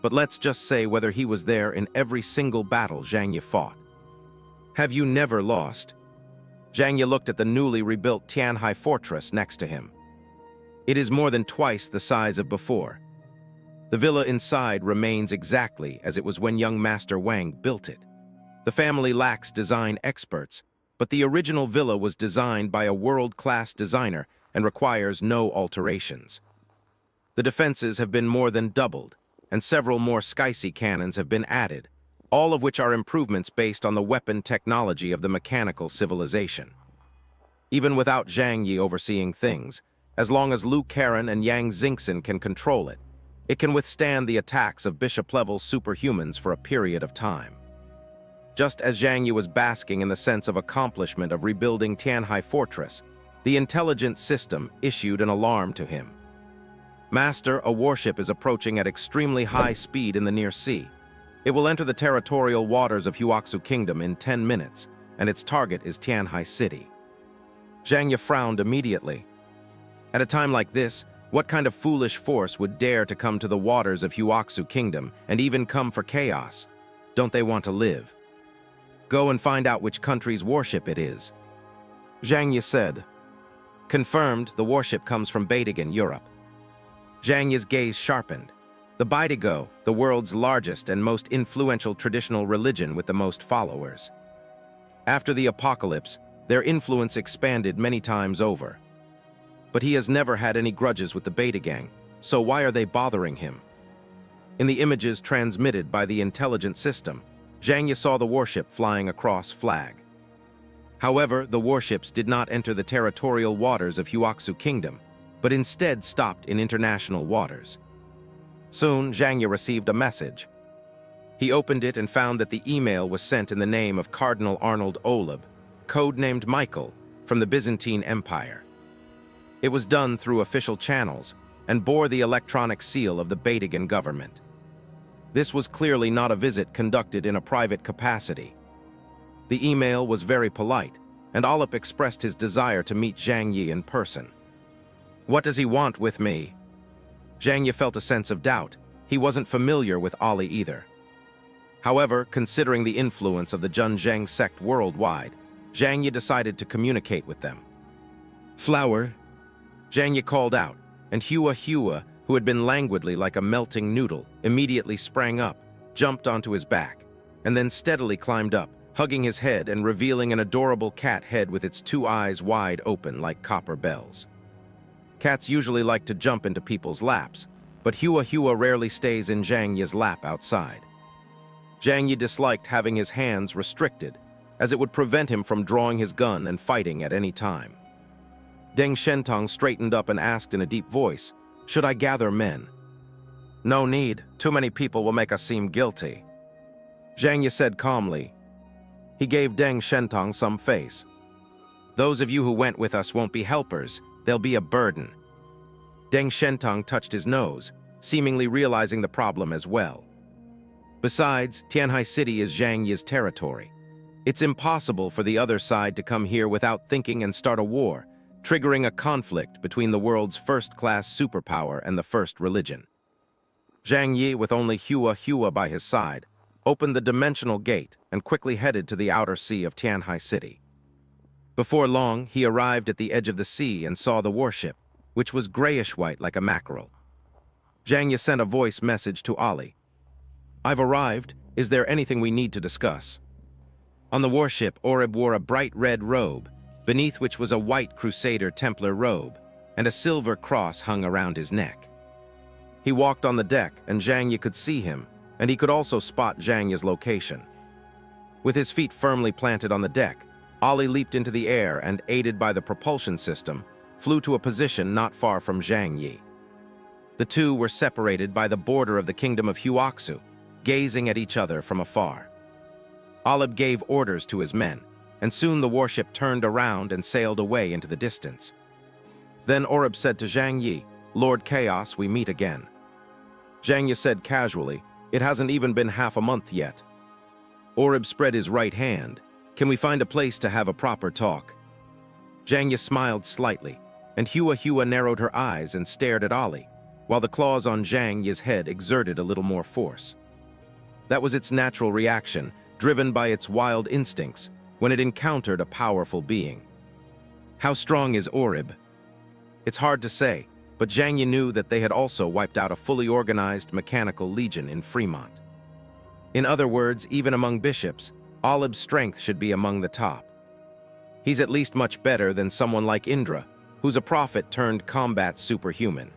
But let's just say whether he was there in every single battle Zhang Yi fought. "Have you never lost?" Zhang Yi looked at the newly rebuilt Tianhai fortress next to him. It is more than twice the size of before. The villa inside remains exactly as it was when young Master Wang built it. The family lacks design experts, but the original villa was designed by a world-class designer and requires no alterations. The defenses have been more than doubled, and several more Skycy cannons have been added, all of which are improvements based on the weapon technology of the mechanical civilization. Even without Zhang Yi overseeing things, as long as Lu Karen and Yang Xingxin can control it, it can withstand the attacks of bishop-level superhumans for a period of time. Just as Zhang Yi was basking in the sense of accomplishment of rebuilding Tianhai Fortress, the intelligent system issued an alarm to him. Master, a warship is approaching at extremely high speed in the near sea. It will enter the territorial waters of Huaxu Kingdom in 10 minutes, and its target is Tianhai City. Zhang Yi frowned immediately. At a time like this, what kind of foolish force would dare to come to the waters of Huaxu Kingdom and even come for chaos? Don't they want to live? Go and find out which country's warship it is. Zhang Yi said. Confirmed, the warship comes from Beitigan, Europe. Zhang Yi's gaze sharpened. The Beitigo, the world's largest and most influential traditional religion with the most followers. After the apocalypse, their influence expanded many times over. But he has never had any grudges with the Beitigang, so why are they bothering him? In the images transmitted by the intelligent system, Zhang Yi saw the warship flying across flag. However, the warships did not enter the territorial waters of Huaxu Kingdom, but instead stopped in international waters. Soon, Zhang Yi received a message. He opened it and found that the email was sent in the name of Cardinal Arnold Oleb, codenamed Michael, from the Byzantine Empire. It was done through official channels and bore the electronic seal of the Beitigan government. This was clearly not a visit conducted in a private capacity. The email was very polite, and Oleb expressed his desire to meet Zhang Yi in person. What does he want with me? Zhang Yi felt a sense of doubt. He wasn't familiar with Ali either. However, considering the influence of the Junzheng sect worldwide, Zhang Yi decided to communicate with them. Flower, Zhang Yi called out, and Hua, who had been languidly like a melting noodle, immediately sprang up, jumped onto his back, and then steadily climbed up, hugging his head and revealing an adorable cat head with its 2 eyes wide open like copper bells. Cats usually like to jump into people's laps, but Hua rarely stays in Zhang Yi's lap outside. Zhang Yi disliked having his hands restricted, as it would prevent him from drawing his gun and fighting at any time. Deng Shentong straightened up and asked in a deep voice, "Should I gather men?" "No need. Too many people will make us seem guilty." Zhang Yi said calmly. He gave Deng Shentong some face. "Those of you who went with us won't be helpers. They'll be a burden." Deng Shentong touched his nose, seemingly realizing the problem as well. Besides, Tianhai City is Zhang Yi's territory. It's impossible for the other side to come here without thinking and start a war, triggering a conflict between the world's first-class superpower and the first religion. Zhang Yi, with only Hua by his side, opened the dimensional gate and quickly headed to the outer sea of Tianhai City. Before long, he arrived at the edge of the sea and saw the warship, which was grayish-white like a mackerel. Zhang Yi sent a voice message to Ali. "I've arrived. Is there anything we need to discuss?" On the warship, Orib wore a bright red robe, beneath which was a white Crusader Templar robe, and a silver cross hung around his neck. He walked on the deck, and Zhang Yi could see him, and he could also spot Zhang Yi's location. With his feet firmly planted on the deck, Ali leaped into the air and, aided by the propulsion system, flew to a position not far from Zhang Yi. The two were separated by the border of the kingdom of Huaxu, gazing at each other from afar. Olib gave orders to his men, and soon the warship turned around and sailed away into the distance. Then Orib said to Zhang Yi, "Lord Chaos, we meet again." Zhang Yi said casually, "It hasn't even been half a month yet." Orib spread his right hand. "Can we find a place to have a proper talk?" Zhang Yi smiled slightly, and Hua narrowed her eyes and stared at Ali, while the claws on Zhang Yi's head exerted a little more force. That was its natural reaction, driven by its wild instincts, when it encountered a powerful being. How strong is Orib? It's hard to say, but Zhang Yi knew that they had also wiped out a fully organized mechanical legion in Fremont. In other words, even among bishops, Olib's strength should be among the top. He's at least much better than someone like Indra, who's a prophet turned combat superhuman.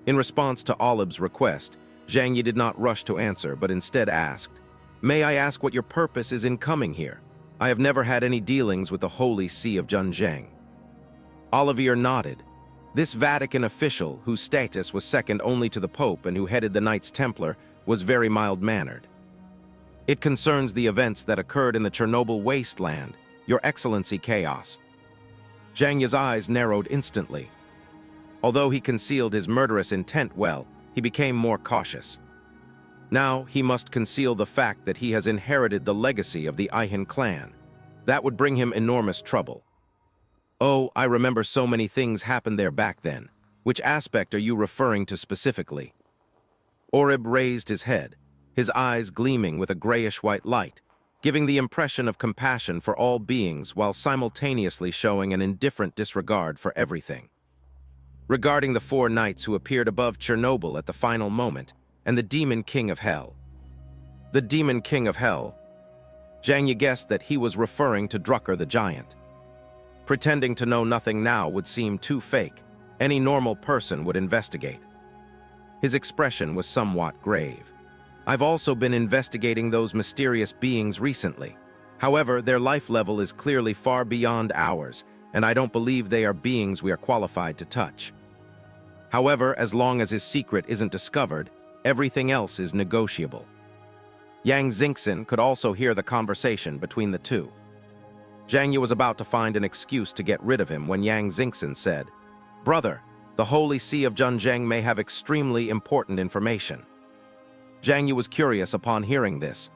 In response to Olib's request, Zhang Yi did not rush to answer, but instead asked, "May I ask what your purpose is in coming here? I have never had any dealings with the Holy See of Zhenjiang." Olivier nodded. This Vatican official, whose status was second only to the Pope and who headed the Knights Templar, was very mild-mannered. "It concerns the events that occurred in the Chernobyl wasteland, Your Excellency Chaos." Zhang Yi's eyes narrowed instantly. Although he concealed his murderous intent well, he became more cautious. Now he must conceal the fact that he has inherited the legacy of the Aihin clan. That would bring him enormous trouble. "Oh, I remember so many things happened there back then. Which aspect are you referring to specifically?" Orib raised his head, his eyes gleaming with a grayish-white light, giving the impression of compassion for all beings while simultaneously showing an indifferent disregard for everything. Regarding the 4 knights who appeared above Chernobyl at the final moment, and the Demon King of Hell. The Demon King of Hell. Zhang Yi guessed that he was referring to Drucker the Giant. Pretending to know nothing now would seem too fake. Any normal person would investigate. His expression was somewhat grave. "I've also been investigating those mysterious beings recently. However, their life level is clearly far beyond ours, and I don't believe they are beings we are qualified to touch. However, as long as his secret isn't discovered, everything else is negotiable." Yang Xingxin could also hear the conversation between the two. Zhang Yi was about to find an excuse to get rid of him when Yang Xingxin said, "Brother, the Holy See of Zhenjiang may have extremely important information." Zhang Yi was curious upon hearing this.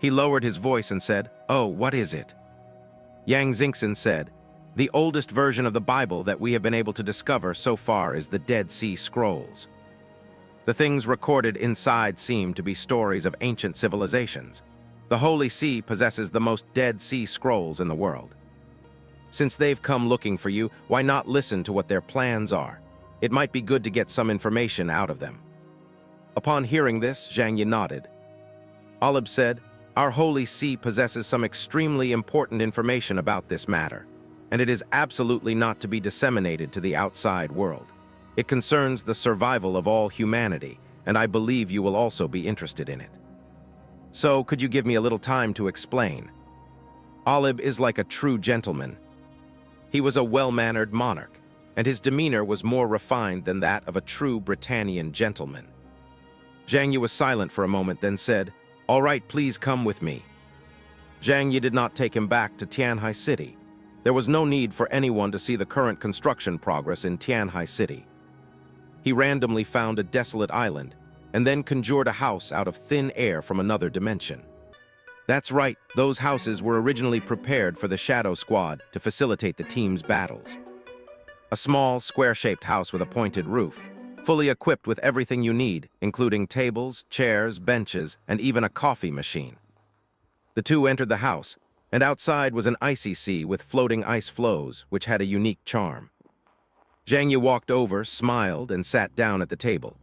He lowered his voice and said, "Oh, what is it?" Yang Xingxin said, "The oldest version of the Bible that we have been able to discover so far is the Dead Sea Scrolls. The things recorded inside seem to be stories of ancient civilizations. The Holy See possesses the most Dead Sea Scrolls in the world. Since they've come looking for you, why not listen to what their plans are? It might be good to get some information out of them." Upon hearing this, Zhang Yi nodded. Olib said, "Our Holy See possesses some extremely important information about this matter, and it is absolutely not to be disseminated to the outside world. It concerns the survival of all humanity, and I believe you will also be interested in it. So, could you give me a little time to explain? Olib is like a true gentleman. He was a well-mannered monarch, and his demeanor was more refined than that of a true Britannian gentleman." Zhang Yi was silent for a moment, then said, "All right, please come with me." Zhang Yi did not take him back to Tianhai City. There was no need for anyone to see the current construction progress in Tianhai City. He randomly found a desolate island, and then conjured a house out of thin air from another dimension. That's right, those houses were originally prepared for the Shadow Squad to facilitate the team's battles. A small, square-shaped house with a pointed roof, fully equipped with everything you need, including tables, chairs, benches, and even a coffee machine. The two entered the house, and outside was an icy sea with floating ice floes, which had a unique charm. Zhang Yi walked over, smiled, and sat down at the table.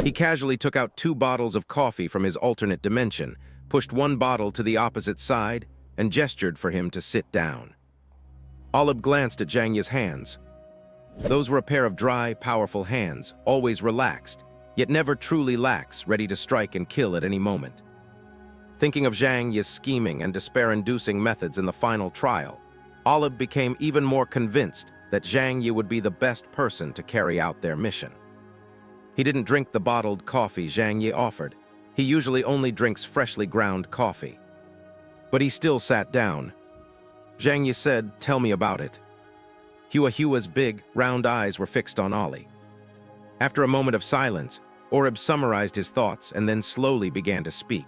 He casually took out 2 bottles of coffee from his alternate dimension, pushed 1 bottle to the opposite side, and gestured for him to sit down. Olib glanced at Zhang Yi's hands. Those were a pair of dry, powerful hands, always relaxed, yet never truly lax, ready to strike and kill at any moment. Thinking of Zhang Yi's scheming and despair-inducing methods in the final trial, Olib became even more convinced that Zhang Yi would be the best person to carry out their mission. He didn't drink the bottled coffee Zhang Yi offered. He usually only drinks freshly ground coffee. But he still sat down. Zhang Yi said, "Tell me about it." Hua's big, round eyes were fixed on Ollie. After a moment of silence, Orib summarized his thoughts and then slowly began to speak.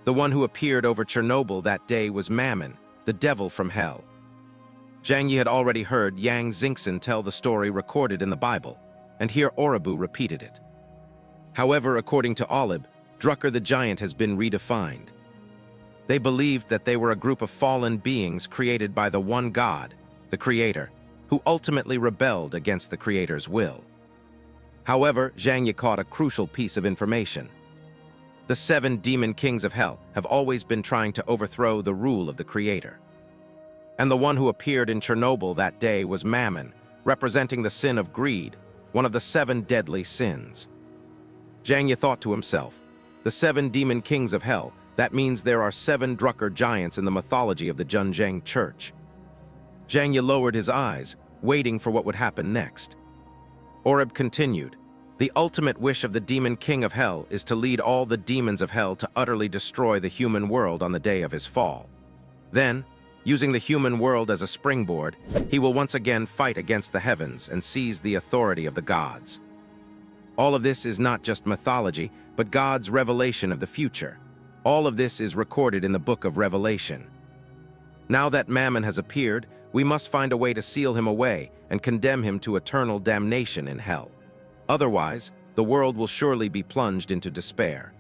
The one who appeared over Chernobyl that day was Mammon, the devil from hell. Zhang Yi had already heard Yang Xingxin tell the story recorded in the Bible, and here Oribu repeated it. However, according to Olib, Drucker the Giant has been redefined. They believed that they were a group of fallen beings created by the one God, the Creator, who ultimately rebelled against the creator's will. However, Zhang Yi caught a crucial piece of information. The 7 demon kings of hell have always been trying to overthrow the rule of the creator. And the one who appeared in Chernobyl that day was Mammon, representing the sin of greed, one of the 7 deadly sins. Zhang Yi thought to himself, the 7 demon kings of hell, that means there are 7 Drucker giants in the mythology of the Zhenjiang Church. Zhang Yi lowered his eyes, waiting for what would happen next. Oreb continued, the ultimate wish of the demon king of hell is to lead all the demons of hell to utterly destroy the human world on the day of his fall. Then, using the human world as a springboard, he will once again fight against the heavens and seize the authority of the gods. All of this is not just mythology, but God's revelation of the future. All of this is recorded in the book of Revelation. Now that Mammon has appeared, we must find a way to seal him away and condemn him to eternal damnation in hell. Otherwise, the world will surely be plunged into despair.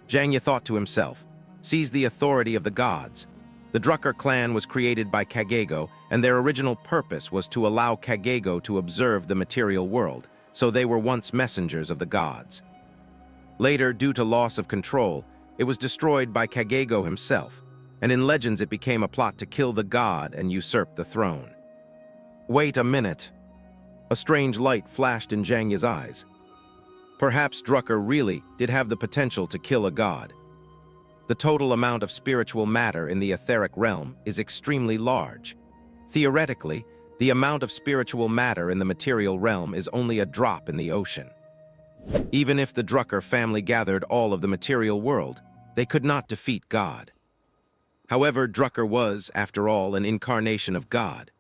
Zhang Yi thought to himself, seize the authority of the gods. The Drucker clan was created by Kagego, and their original purpose was to allow Kagego to observe the material world, so they were once messengers of the gods. Later, due to loss of control, it was destroyed by Kagego himself, and in legends it became a plot to kill the god and usurp the throne. Wait a minute. A strange light flashed in Zhang Yi's eyes. Perhaps Drucker really did have the potential to kill a god. The total amount of spiritual matter in the etheric realm is extremely large. Theoretically, the amount of spiritual matter in the material realm is only a drop in the ocean. Even if the Drucker family gathered all of the material world, they could not defeat God. However, Drucker was, after all, an incarnation of God.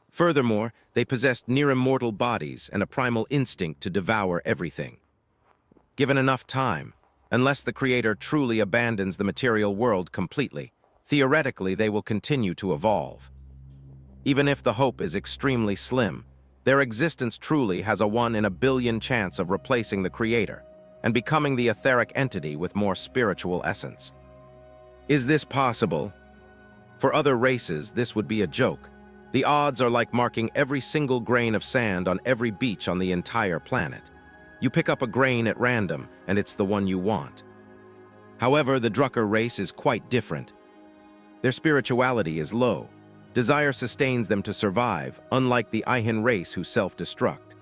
Furthermore, they possessed near-immortal bodies and a primal instinct to devour everything. Given enough time, unless the Creator truly abandons the material world completely, theoretically they will continue to evolve. Even if the hope is extremely slim, their existence truly has a 1 in a billion chance of replacing the Creator and becoming the etheric entity with more spiritual essence. Is this possible? For other races, this would be a joke. The odds are like marking every single grain of sand on every beach on the entire planet. You pick up a grain at random, and it's the one you want. However, the Drucker race is quite different. Their spirituality is low. Desire sustains them to survive, unlike the Ihan race who self-destruct.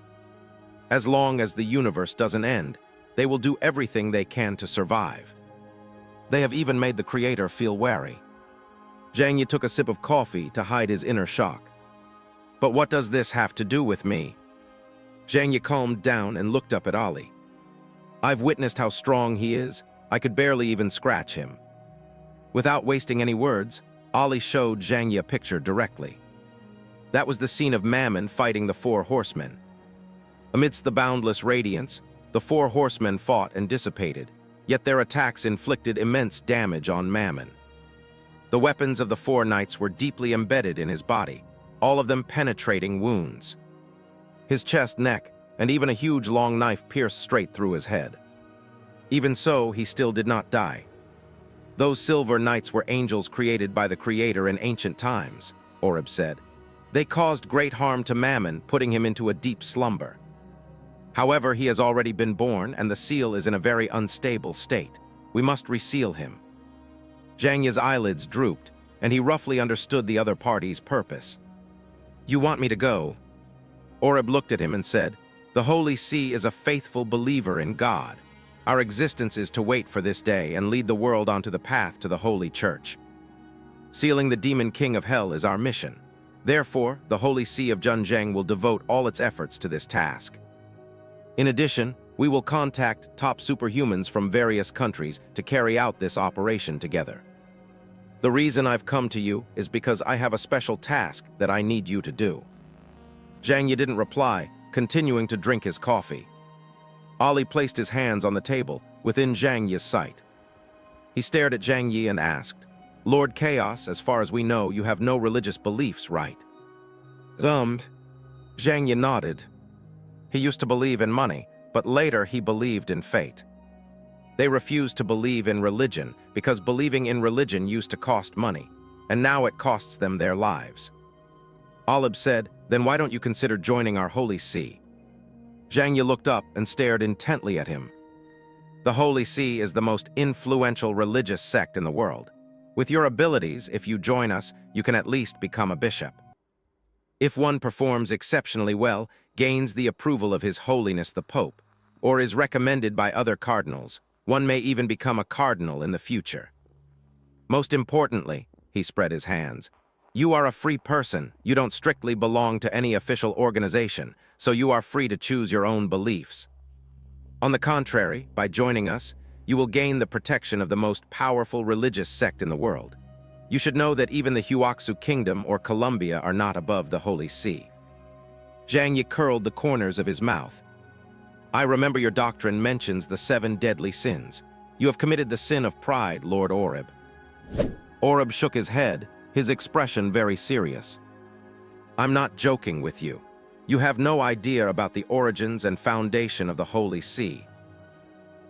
As long as the universe doesn't end, they will do everything they can to survive. They have even made the Creator feel wary. Zhang Yi took a sip of coffee to hide his inner shock. But what does this have to do with me? Zhang Yi calmed down and looked up at Ali. I've witnessed how strong he is. I could barely even scratch him. Without wasting any words, Ali showed Zhang Yi a picture directly. That was the scene of Mammon fighting the 4 horsemen. Amidst the boundless radiance, the 4 horsemen fought and dissipated, yet their attacks inflicted immense damage on Mammon. The weapons of the 4 knights were deeply embedded in his body, all of them penetrating wounds. His chest, neck, and even a huge long knife pierced straight through his head. Even so, he still did not die. Those silver knights were angels created by the Creator in ancient times, Oreb said. They caused great harm to Mammon, putting him into a deep slumber. However, he has already been born, and the seal is in a very unstable state. We must reseal him. Zhang Yi's eyelids drooped, and he roughly understood the other party's purpose. You want me to go? Oreb looked at him and said, the Holy See is a faithful believer in God. Our existence is to wait for this day and lead the world onto the path to the Holy Church. Sealing the Demon King of Hell is our mission. Therefore, the Holy See of Zhenjiang will devote all its efforts to this task. In addition, we will contact top superhumans from various countries to carry out this operation together. The reason I've come to you is because I have a special task that I need you to do. Zhang Yi didn't reply, continuing to drink his coffee. Ali placed his hands on the table, within Zhang Yi's sight. He stared at Zhang Yi and asked, Lord Chaos, as far as we know, you have no religious beliefs, right? Zhang Yi nodded. He used to believe in money, but later he believed in fate. They refused to believe in religion because believing in religion used to cost money, and now it costs them their lives. Olib said, Then why don't you consider joining our Holy See? Zhang Yi looked up and stared intently at him. The Holy See is the most influential religious sect in the world. With your abilities, if you join us, you can at least become a bishop. If one performs exceptionally well, gains the approval of His Holiness the Pope, or is recommended by other cardinals, one may even become a cardinal in the future. Most importantly, he spread his hands, you are a free person. You don't strictly belong to any official organization, so you are free to choose your own beliefs. On the contrary, by joining us, you will gain the protection of the most powerful religious sect in the world. You should know that even the Huaxu Kingdom or Columbia are not above the Holy See. Zhang Yi curled the corners of his mouth. I remember your doctrine mentions the 7 deadly sins. You have committed the sin of pride, Lord Orib. Orib shook his head, his expression very serious. I'm not joking with you. You have no idea about the origins and foundation of the Holy See.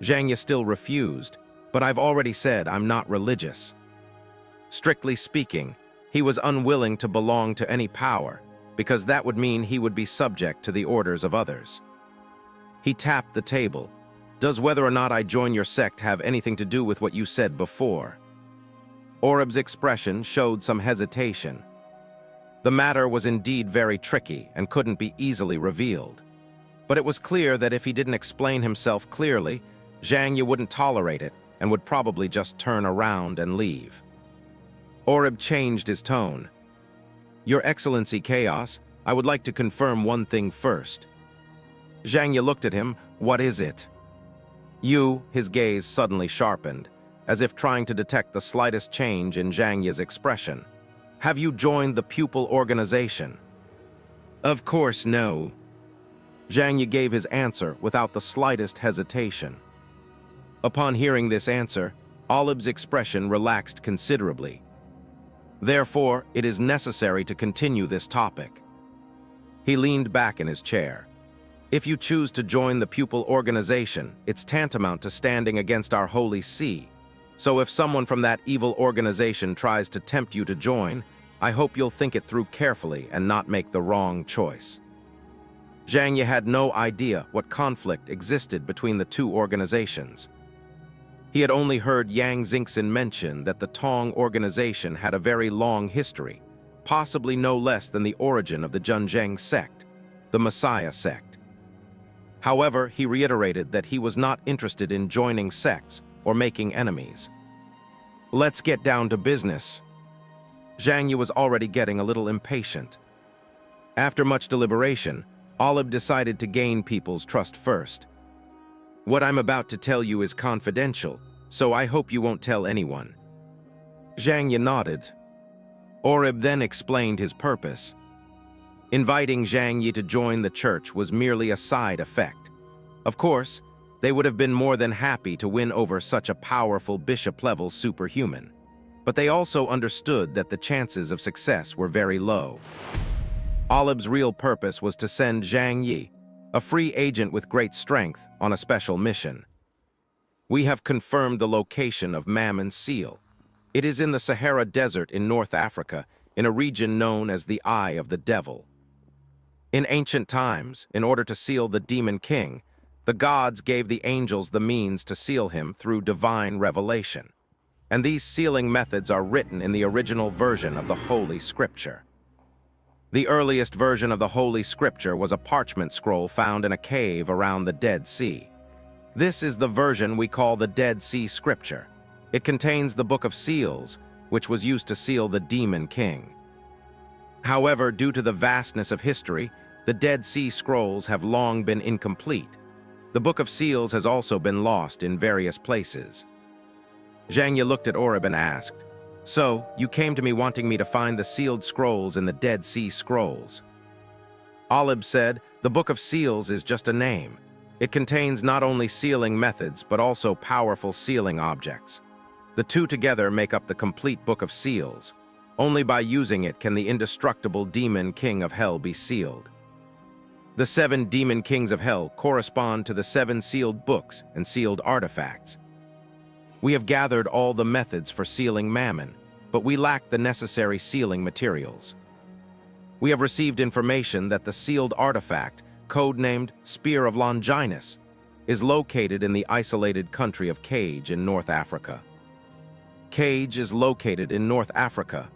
Zhang Yi still refused, but I've already said I'm not religious. Strictly speaking, he was unwilling to belong to any power, because that would mean he would be subject to the orders of others. He tapped the table. Does whether or not I join your sect have anything to do with what you said before? Orib's expression showed some hesitation. The matter was indeed very tricky and couldn't be easily revealed. But it was clear that if he didn't explain himself clearly, Zhang Yi wouldn't tolerate it and would probably just turn around and leave. Orib changed his tone. Your Excellency Chaos, I would like to confirm one thing first. Zhang Yi looked at him. What is it? His gaze suddenly sharpened, as if trying to detect the slightest change in Zhang Yi's expression. Have you joined the pupil organization? Of course no. Zhang Yi gave his answer without the slightest hesitation. Upon hearing this answer, Olib's expression relaxed considerably. Therefore, it is necessary to continue this topic. He leaned back in his chair. If you choose to join the pupil organization, it's tantamount to standing against our Holy See. So if someone from that evil organization tries to tempt you to join, I hope you'll think it through carefully and not make the wrong choice. Zhang Yi had no idea what conflict existed between the two organizations. He had only heard Yang Xingxin mention that the Tong organization had a very long history, possibly no less than the origin of the Zhenzheng sect, the Messiah sect. However, he reiterated that he was not interested in joining sects or making enemies. Let's get down to business. Zhang Yi was already getting a little impatient. After much deliberation, Olib decided to gain people's trust first. What I'm about to tell you is confidential, so I hope you won't tell anyone. Zhang Yi nodded. Orib then explained his purpose. Inviting Zhang Yi to join the church was merely a side effect. Of course, they would have been more than happy to win over such a powerful bishop-level superhuman, but they also understood that the chances of success were very low. Olib's real purpose was to send Zhang Yi, a free agent with great strength, on a special mission. We have confirmed the location of Mammon's seal. It is in the Sahara Desert in North Africa, in a region known as the Eye of the Devil. In ancient times, in order to seal the Demon King, the gods gave the angels the means to seal him through divine revelation. And these sealing methods are written in the original version of the Holy Scripture. The earliest version of the Holy Scripture was a parchment scroll found in a cave around the Dead Sea. This is the version we call the Dead Sea Scripture. It contains the Book of Seals, which was used to seal the Demon King. However, due to the vastness of history, the Dead Sea Scrolls have long been incomplete. The Book of Seals has also been lost in various places. Zhang Yi looked at Orib and asked, So, you came to me wanting me to find the sealed scrolls in the Dead Sea Scrolls. Olib said, the Book of Seals is just a name. It contains not only sealing methods, but also powerful sealing objects. The two together make up the complete Book of Seals. Only by using it can the indestructible Demon King of Hell be sealed. The 7 Demon Kings of Hell correspond to the 7 sealed books and sealed artifacts. We have gathered all the methods for sealing Mammon, but we lack the necessary sealing materials. We have received information that the sealed artifact, codenamed Spear of Longinus, is located in the isolated country of Cage in North Africa. Cage is located in North Africa.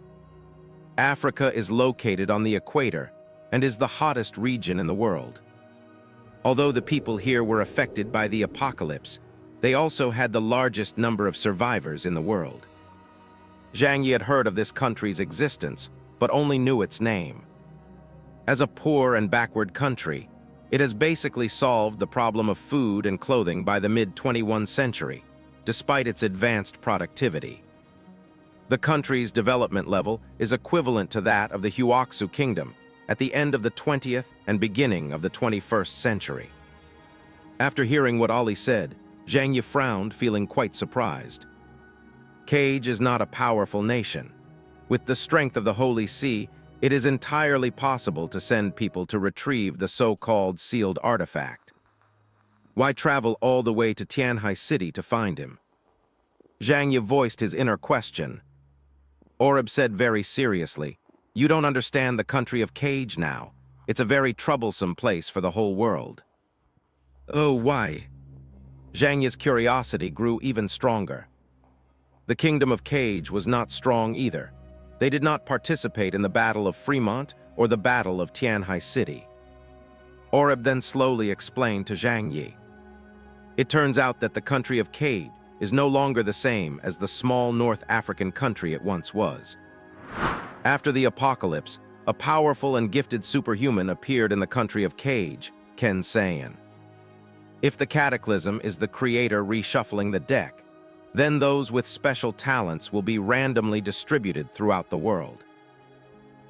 Africa is located on the equator and is the hottest region in the world. Although the people here were affected by the apocalypse, they also had the largest number of survivors in the world. Zhang Yi had heard of this country's existence, but only knew its name. As a poor and backward country, it has basically solved the problem of food and clothing by the mid-21st century, despite its advanced productivity. The country's development level is equivalent to that of the Huoxu Kingdom at the end of the 20th and beginning of the 21st century. After hearing what Ali said, Zhang Yi frowned, feeling quite surprised. Cage is not a powerful nation. With the strength of the Holy See, it is entirely possible to send people to retrieve the so-called sealed artifact. Why travel all the way to Tianhai City to find him? Zhang Yi voiced his inner question. Oreb said very seriously, "You don't understand the country of Cage now. It's a very troublesome place for the whole world." "Oh, why?" Zhang Yi's curiosity grew even stronger. The kingdom of Cage was not strong either. They did not participate in the Battle of Fremont or the Battle of Tianhai City. Oreb then slowly explained to Zhang Yi. It turns out that the country of Cage is no longer the same as the small North African country it once was. After the apocalypse, a powerful and gifted superhuman appeared in the country of Cage, Ken Sayan. If the cataclysm is the creator reshuffling the deck, then those with special talents will be randomly distributed throughout the world.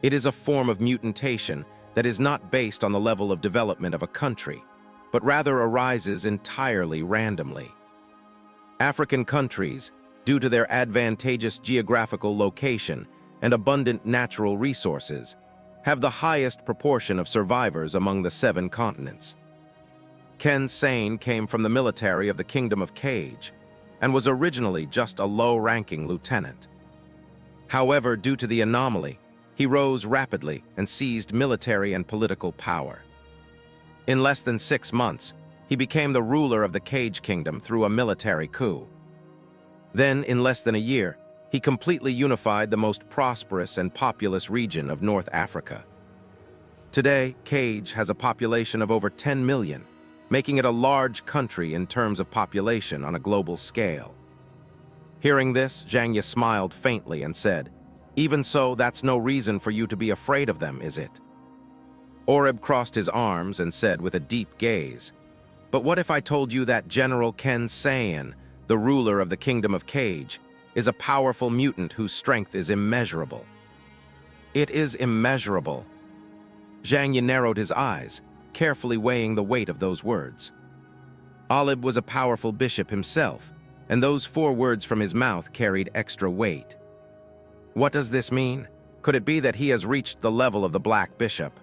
It is a form of mutation that is not based on the level of development of a country, but rather arises entirely randomly. African countries, due to their advantageous geographical location and abundant natural resources, have the highest proportion of survivors among the 7 continents. Ken Sane came from the military of the Kingdom of Cage, and was originally just a low-ranking lieutenant. However, due to the anomaly, he rose rapidly and seized military and political power. In less than 6 months, he became the ruler of the Cage Kingdom through a military coup. Then, in less than a year, he completely unified the most prosperous and populous region of North Africa. Today, Cage has a population of over 10 million, making it a large country in terms of population on a global scale. Hearing this, Zhang Yi smiled faintly and said, "Even so, that's no reason for you to be afraid of them, is it?" Oreb crossed his arms and said with a deep gaze, "But what if I told you that General Ken Sayan, the ruler of the Kingdom of Cage, is a powerful mutant whose strength is immeasurable?" "It is immeasurable." Zhang Yi narrowed his eyes, carefully weighing the weight of those words. Olib was a powerful bishop himself, and those 4 words from his mouth carried extra weight. What does this mean? Could it be that he has reached the level of the Black Bishop?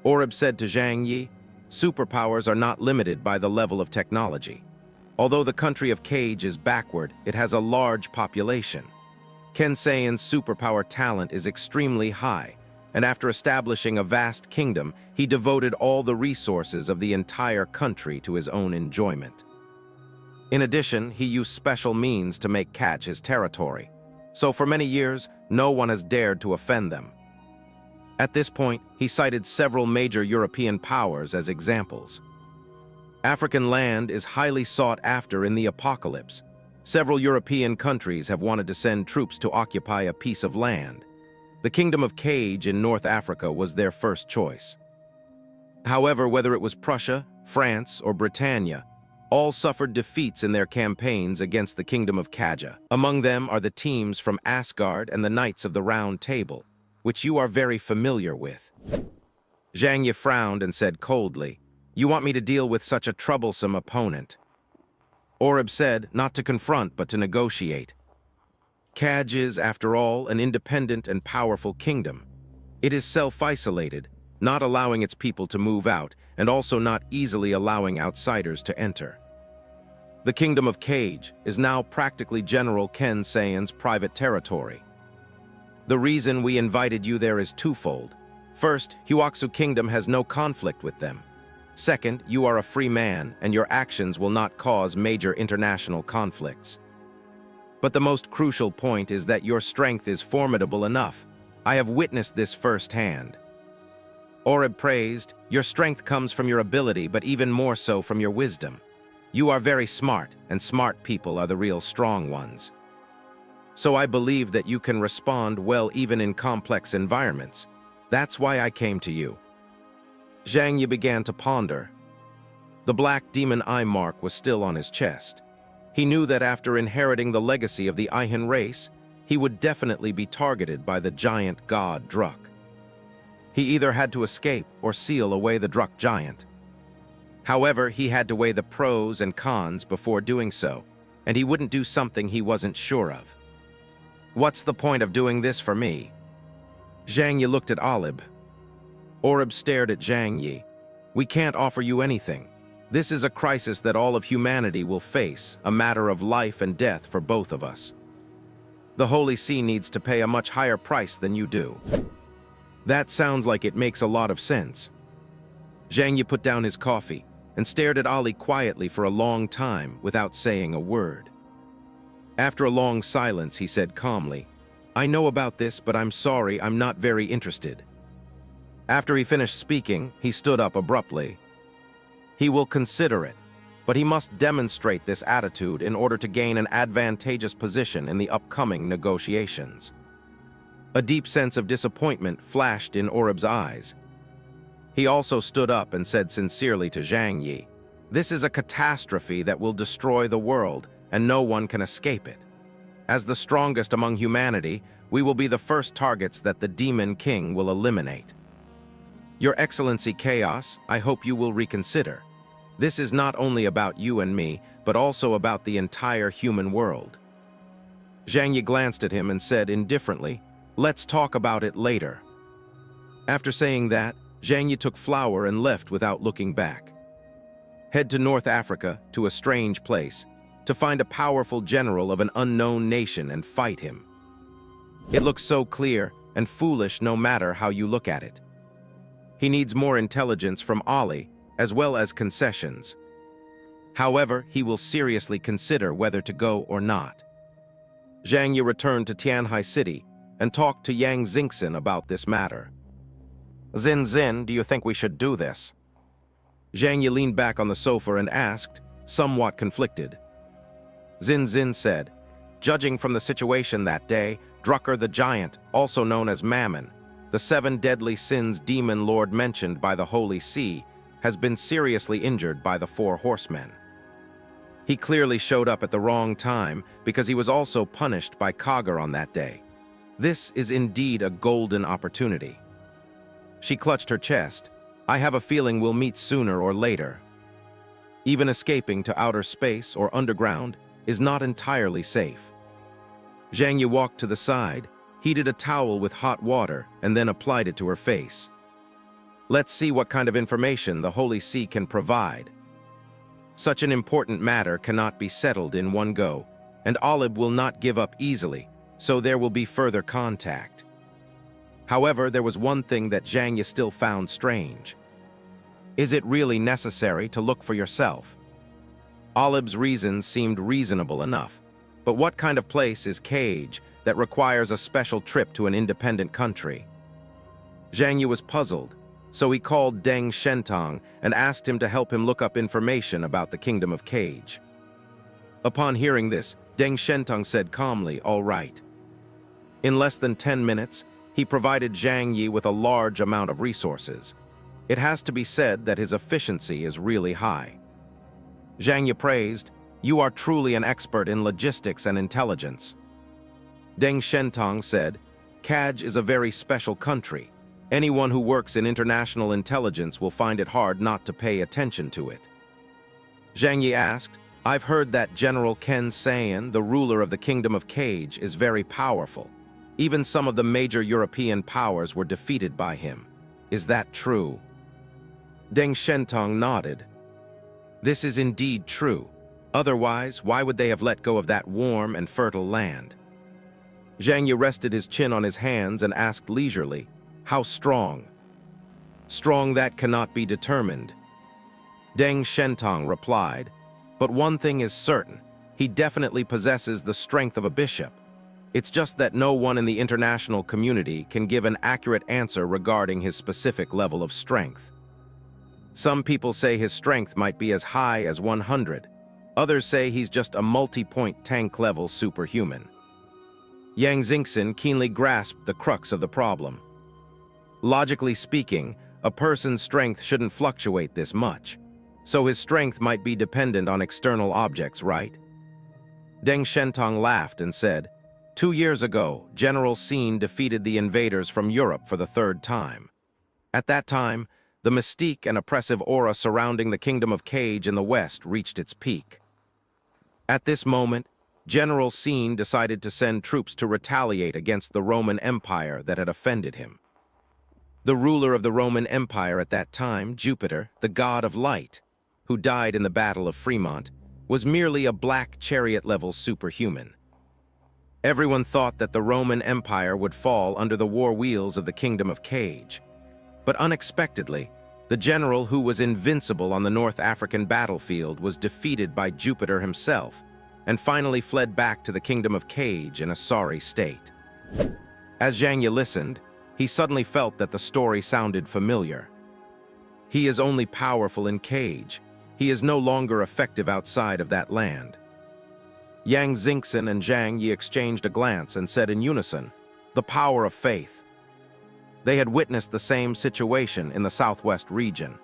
Oreb said to Zhang Yi, "Superpowers are not limited by the level of technology. Although the country of Cage is backward, it has a large population. Ken Sayan's superpower talent is extremely high, and after establishing a vast kingdom, he devoted all the resources of the entire country to his own enjoyment. In addition, he used special means to make catch his territory, so for many years, no one has dared to offend them." At this point, he cited several major European powers as examples. African land is highly sought after in the apocalypse. Several European countries have wanted to send troops to occupy a piece of land. The Kingdom of Cage in North Africa was their first choice. However, whether it was Prussia, France, or Britannia, all suffered defeats in their campaigns against the Kingdom of Kaja. Among them are the teams from Asgard and the Knights of the Round Table, which you are very familiar with. Zhang Yi frowned and said coldly, "You want me to deal with such a troublesome opponent?" Oreb said, "Not to confront, but to negotiate. Kaj is, after all, an independent and powerful kingdom. It is self-isolated, not allowing its people to move out, and also not easily allowing outsiders to enter. The Kingdom of Cage is now practically General Ken Sayan's private territory. The reason we invited you there is twofold. First, Huaxu Kingdom has no conflict with them. Second, you are a free man, and your actions will not cause major international conflicts. But the most crucial point is that your strength is formidable enough. I have witnessed this firsthand. Oreb praised, your strength comes from your ability, but even more so from your wisdom. You are very smart, and smart people are the real strong ones. So I believe that you can respond well even in complex environments. That's why I came to you. Zhang Yi began to ponder. The black demon eye mark was still on his chest. He knew that after inheriting the legacy of the Aihan race, he would definitely be targeted by the giant god Druk. He either had to escape or seal away the Druk giant. However, he had to weigh the pros and cons before doing so, and he wouldn't do something he wasn't sure of. What's the point of doing this for me? Zhang Yi looked at Olib. Oreb stared at Zhang Yi. We can't offer you anything. This is a crisis that all of humanity will face, a matter of life and death for both of us. The Holy See needs to pay a much higher price than you do. That sounds like it makes a lot of sense. Zhang Yi put down his coffee and stared at Ali quietly for a long time without saying a word. After a long silence, he said calmly, I know about this, but I'm sorry, I'm not very interested. After he finished speaking, he stood up abruptly. He will consider it, but he must demonstrate this attitude in order to gain an advantageous position in the upcoming negotiations. A deep sense of disappointment flashed in Oreb's eyes. He also stood up and said sincerely to Zhang Yi, this is a catastrophe that will destroy the world, and no one can escape it. As the strongest among humanity, we will be the first targets that the Demon King will eliminate. Your Excellency Chaos, I hope you will reconsider. This is not only about you and me, but also about the entire human world. Zhang Yi glanced at him and said indifferently, let's talk about it later. After saying that, Zhang Yi took flower and left without looking back. Head to North Africa, to a strange place, to find a powerful general of an unknown nation and fight him. It looks so clear and foolish no matter how you look at it. He needs more intelligence from Ali, as well as concessions. However, he will seriously consider whether to go or not. Zhang Yi returned to Tianhai City and talked to Yang Xingxin about this matter. Xin, do you think we should do this? Zhang Yi leaned back on the sofa and asked, somewhat conflicted. Xin said, judging from the situation that day, Drucker the Giant, also known as Mammon, the 7 deadly sins demon lord mentioned by the Holy See, has been seriously injured by the 4 horsemen. He clearly showed up at the wrong time because he was also punished by Kagar on that day. This is indeed a golden opportunity. She clutched her chest. I have a feeling we'll meet sooner or later. Even escaping to outer space or underground is not entirely safe. Zhang Yi walked to the side, heated a towel with hot water, and then applied it to her face. Let's see what kind of information the Holy See can provide. Such an important matter cannot be settled in one go, and Olive will not give up easily, so there will be further contact. However, there was one thing that Zhang Yi still found strange. Is it really necessary to look for yourself? Olive's reasons seemed reasonable enough, but what kind of place is Cage that requires a special trip to an independent country? Zhang Yi was puzzled, so he called Deng Shentong and asked him to help him look up information about the Kingdom of Cage. Upon hearing this, Deng Shentong said calmly, all right. In less than 10 minutes, he provided Zhang Yi with a large amount of resources. It has to be said that his efficiency is really high. Zhang Yi praised, you are truly an expert in logistics and intelligence. Deng Shentong said, Kaj is a very special country. Anyone who works in international intelligence will find it hard not to pay attention to it. Zhang Yi asked, I've heard that General Ken Sayan, the ruler of the Kingdom of Cage, is very powerful. Even some of the major European powers were defeated by him. Is that true? Deng Shentong nodded. This is indeed true. Otherwise, why would they have let go of that warm and fertile land? Zhang Yi rested his chin on his hands and asked leisurely, how strong? Strong that cannot be determined. Deng Shentong replied, but one thing is certain, he definitely possesses the strength of a bishop. It's just that no one in the international community can give an accurate answer regarding his specific level of strength. Some people say his strength might be as high as 100. Others say he's just a multi-point tank-level superhuman. Yang Xingxin keenly grasped the crux of the problem. Logically speaking, a person's strength shouldn't fluctuate this much, so his strength might be dependent on external objects, right? Deng Shentong laughed and said, 2 years ago, General Xin defeated the invaders from Europe for the 3rd time. At that time, the mystique and oppressive aura surrounding the Kingdom of Cage in the west reached its peak. At this moment, General Xin decided to send troops to retaliate against the Roman Empire that had offended him. The ruler of the Roman Empire at that time, Jupiter, the god of light, who died in the Battle of Fremont, was merely a black chariot-level superhuman. Everyone thought that the Roman Empire would fall under the war wheels of the Kingdom of Cage. But unexpectedly, the general who was invincible on the North African battlefield was defeated by Jupiter himself, and finally fled back to the Kingdom of Cage in a sorry state. As Zhang Yi listened, he suddenly felt that the story sounded familiar. He is only powerful in Cage. He is no longer effective outside of that land. Yang Xingxin and Zhang Yi exchanged a glance and said in unison, "The power of faith." They had witnessed the same situation in the southwest region.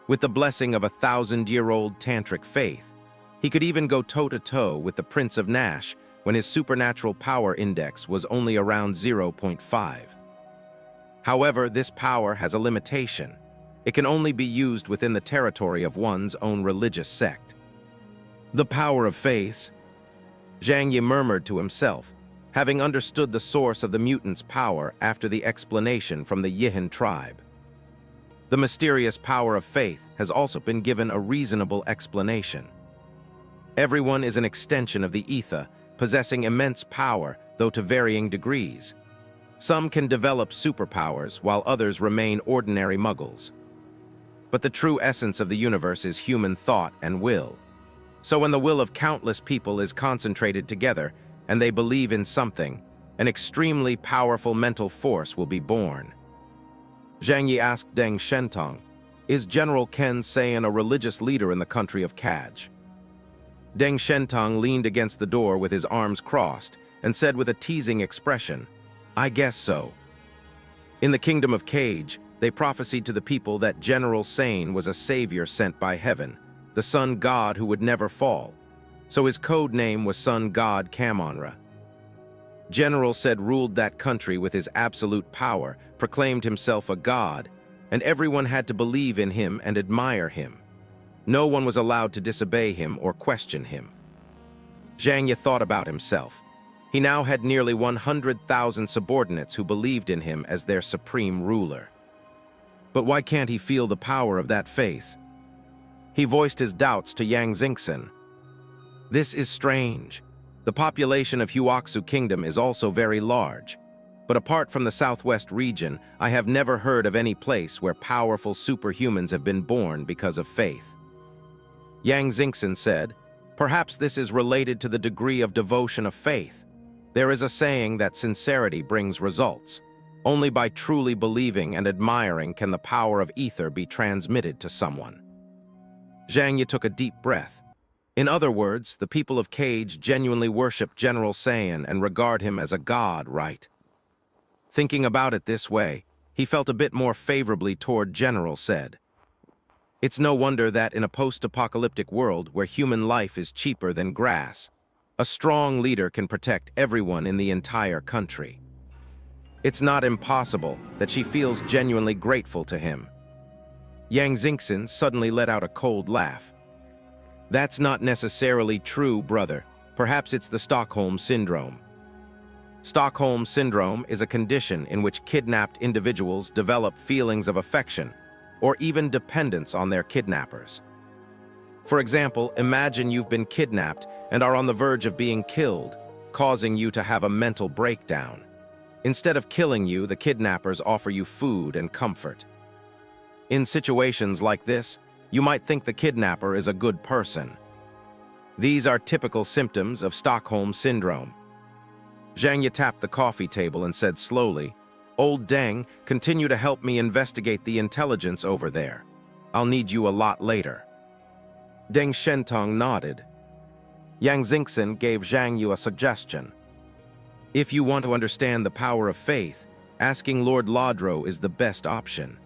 With the blessing of a 1,000-year-old tantric faith, he could even go toe-to-toe with the Prince of Nash when his supernatural power index was only around 0.5. However, this power has a limitation. It can only be used within the territory of one's own religious sect. The power of faith, Zhang Yi murmured to himself, having understood the source of the mutant's power after the explanation from the Yihan tribe. The mysterious power of faith has also been given a reasonable explanation. Everyone is an extension of the ether, possessing immense power, though to varying degrees. Some can develop superpowers, while others remain ordinary muggles. But the true essence of the universe is human thought and will. So when the will of countless people is concentrated together, and they believe in something, an extremely powerful mental force will be born. Zhang Yi asked Deng Shentong, "Is General Ken Sayan a religious leader in the country of Kaj?" Deng Shentong leaned against the door with his arms crossed and said with a teasing expression, "I guess so." In the Kingdom of Cage, they prophesied to the people that General Sayan was a savior sent by heaven, the sun god who would never fall, so his code name was Sun God Kamonra. General said ruled that country with his absolute power, proclaimed himself a god, and everyone had to believe in him and admire him. No one was allowed to disobey him or question him. Zhang Yi thought about himself. He now had nearly 100,000 subordinates who believed in him as their supreme ruler. But why can't he feel the power of that faith? He voiced his doubts to Yang Xingxin. This is strange. The population of Huoxu Kingdom is also very large. But apart from the southwest region, I have never heard of any place where powerful superhumans have been born because of faith. Yang Xingxin said, "Perhaps this is related to the degree of devotion of faith. There is a saying that sincerity brings results. Only by truly believing and admiring can the power of ether be transmitted to someone." Zhang Yi took a deep breath. In other words, the people of Cage genuinely worship General Sayan and regard him as a god, right? Thinking about it this way, he felt a bit more favorably toward General said. It's no wonder that in a post-apocalyptic world where human life is cheaper than grass, a strong leader can protect everyone in the entire country. It's not impossible that she feels genuinely grateful to him. Yang Xingxin suddenly let out a cold laugh. That's not necessarily true, brother. Perhaps it's the Stockholm Syndrome. Stockholm Syndrome is a condition in which kidnapped individuals develop feelings of affection or even dependence on their kidnappers. For example, imagine you've been kidnapped and are on the verge of being killed, causing you to have a mental breakdown. Instead of killing you, the kidnappers offer you food and comfort. In situations like this, you might think the kidnapper is a good person. These are typical symptoms of Stockholm Syndrome. Zhang Yi tapped the coffee table and said slowly, "Old Deng, continue to help me investigate the intelligence over there. I'll need you a lot later." Deng Shentong nodded. Yang Xingxin gave Zhang Yu a suggestion. "If you want to understand the power of faith, asking Lord Lodro is the best option."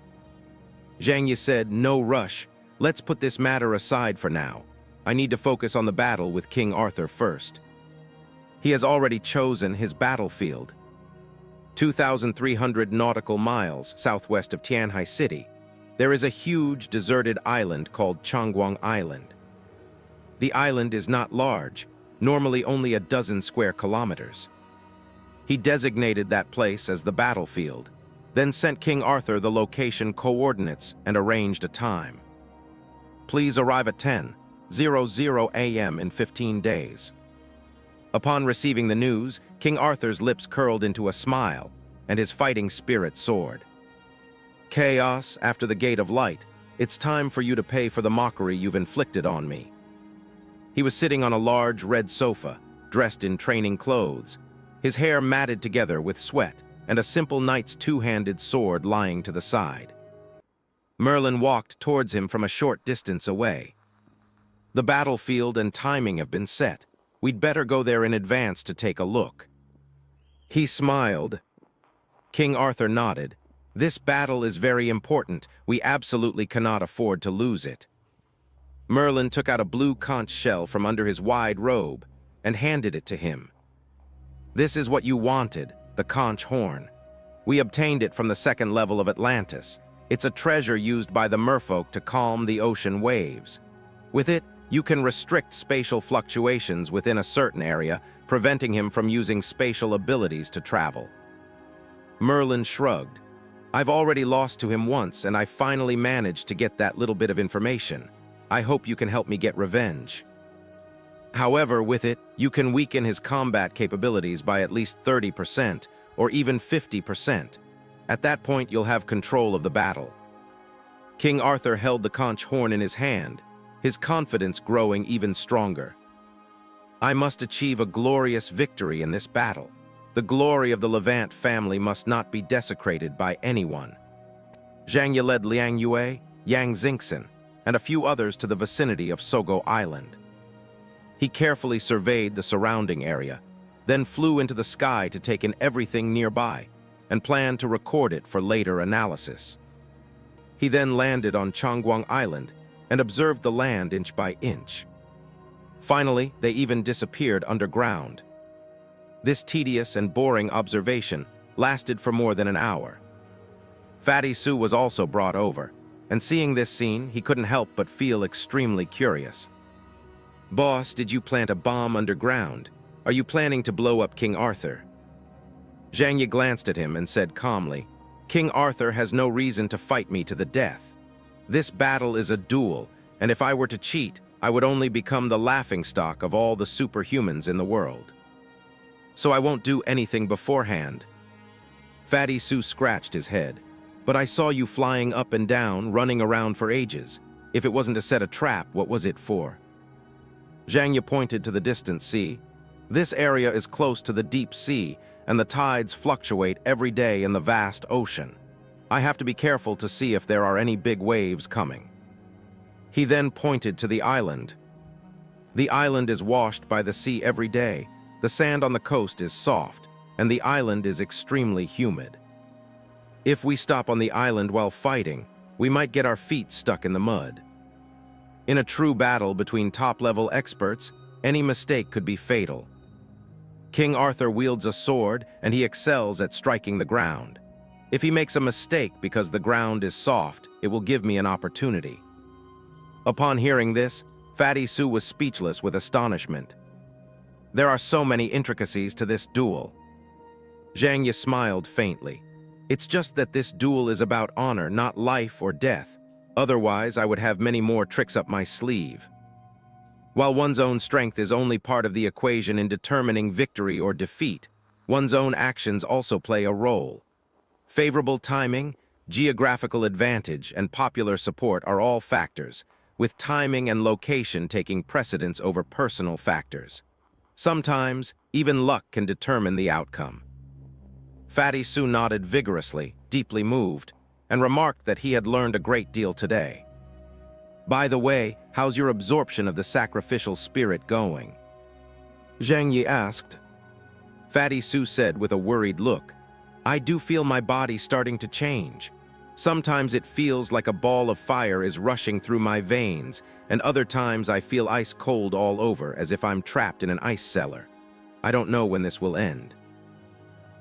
Zhang Yi said, "No rush. Let's put this matter aside for now. I need to focus on the battle with King Arthur first." He has already chosen his battlefield. 2,300 nautical miles southwest of Tianhai City, there is a huge deserted island called Changguang Island. The island is not large, normally only a dozen square kilometers. He designated that place as the battlefield, then sent King Arthur the location coordinates and arranged a time. "Please arrive at 10:00 a.m. in 15 days. Upon receiving the news, King Arthur's lips curled into a smile, and his fighting spirit soared. "Chaos after the Gate of Light, it's time for you to pay for the mockery you've inflicted on me." He was sitting on a large red sofa, dressed in training clothes, his hair matted together with sweat, and a simple knight's two-handed sword lying to the side. Merlin walked towards him from a short distance away. "The battlefield and timing have been set. We'd better go there in advance to take a look." He smiled. King Arthur nodded. "This battle is very important. We absolutely cannot afford to lose it." Merlin took out a blue conch shell from under his wide robe and handed it to him. "This is what you wanted, the conch horn. We obtained it from the second level of Atlantis. It's a treasure used by the merfolk to calm the ocean waves. With it, you can restrict spatial fluctuations within a certain area, preventing him from using spatial abilities to travel." Merlin shrugged. "I've already lost to him once, and I finally managed to get that little bit of information. I hope you can help me get revenge. However, with it, you can weaken his combat capabilities by at least 30%, or even 50%. At that point, you'll have control of the battle." King Arthur held the conch horn in his hand, his confidence growing even stronger. "I must achieve a glorious victory in this battle. The glory of the Levant family must not be desecrated by anyone." Zhang Yi led Liang Yue, Yang Xingxin, and a few others to the vicinity of Sogo Island. He carefully surveyed the surrounding area, then flew into the sky to take in everything nearby, and planned to record it for later analysis. He then landed on Changguang Island and observed the land inch by inch. Finally, they even disappeared underground. This tedious and boring observation lasted for more than an hour. Fatty Sue was also brought over, and seeing this scene, he couldn't help but feel extremely curious. "Boss, did you plant a bomb underground? Are you planning to blow up King Arthur?" Zhang Yi glanced at him and said calmly, "King Arthur has no reason to fight me to the death. This battle is a duel, and if I were to cheat, I would only become the laughingstock of all the superhumans in the world. So I won't do anything beforehand." Fatty Sue scratched his head. "But I saw you flying up and down, running around for ages. If it wasn't to set a trap, what was it for?" Zhang Yi pointed to the distant sea. "This area is close to the deep sea, and the tides fluctuate every day in the vast ocean. I have to be careful to see if there are any big waves coming." He then pointed to the island. "The island is washed by the sea every day. The sand on the coast is soft, and the island is extremely humid. If we stop on the island while fighting, we might get our feet stuck in the mud. In a true battle between top-level experts, any mistake could be fatal. King Arthur wields a sword, and he excels at striking the ground. If he makes a mistake because the ground is soft, it will give me an opportunity." Upon hearing this, Fatty Sue was speechless with astonishment. There are so many intricacies to this duel. Zhang Yi smiled faintly. "It's just that this duel is about honor, not life or death. Otherwise, I would have many more tricks up my sleeve. While one's own strength is only part of the equation in determining victory or defeat, one's own actions also play a role. Favorable timing, Geographical advantage and popular support are all factors, with timing and location taking precedence over personal factors. Sometimes, even luck can determine the outcome. Fatty Sue nodded vigorously, deeply moved, and remarked that he had learned a great deal today. By the way, how's your absorption of the sacrificial spirit going? Zhang Yi asked. Fatty Sue said with a worried look, I do feel my body starting to change. Sometimes it feels like a ball of fire is rushing through my veins, and other times I feel ice cold all over as if I'm trapped in an ice cellar. I don't know when this will end.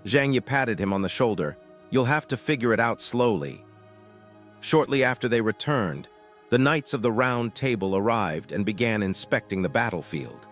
Zhang Yi patted him on the shoulder. You'll have to figure it out slowly. Shortly after they returned, the Knights of the Round Table arrived and began inspecting the battlefield.